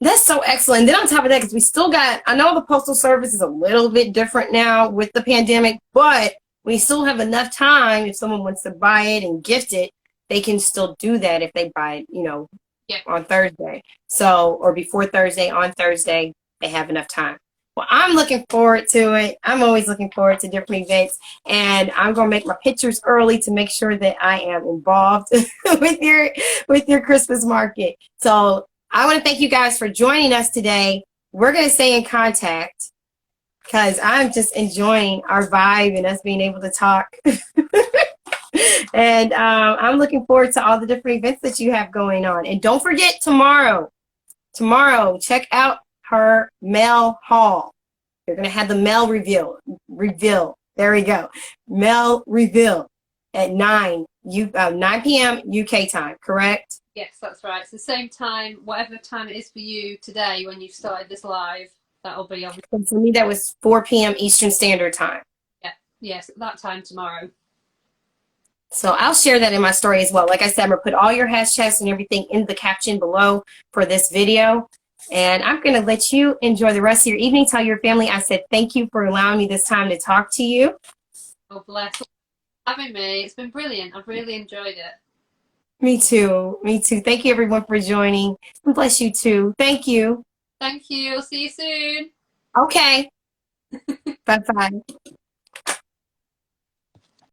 That's so excellent. Then on top of that, because we still got, I know the postal service is a little bit different now with the pandemic, but we still have enough time if someone wants to buy it and gift it, they can still do that if they buy it, Yeah. on Thursday. So, or before Thursday, on Thursday, they have enough time. Well, I'm looking forward to it. I'm always looking forward to different events, and I'm gonna make my pictures early to make sure that I am involved with your Christmas market. So I want to thank you guys for joining us today. We're gonna stay in contact because I'm just enjoying our vibe and us being able to talk. And I'm looking forward to all the different events that you have going on. And don't forget tomorrow, check out her mail haul. You're going to have the mail reveal. There we go. Mail reveal at 9 p.m. UK time, correct? Yes, that's right. It's the same time, whatever time it is for you today when you've started this live. That'll be obviously. And for me, that was 4 p.m. Eastern Standard Time. Yeah, yes, at that time tomorrow. So I'll share that in my story as well. Like I said, I'm going to put all your hashtags and everything in the caption below for this video. And I'm going to let you enjoy the rest of your evening. Tell your family I said thank you for allowing me this time to talk to you. Oh, bless you for having me. It's been brilliant. I've really enjoyed it. Me too. Me too. Thank you, everyone, for joining. And bless you, too. Thank you. Thank you. I'll see you soon. Okay. Bye-bye.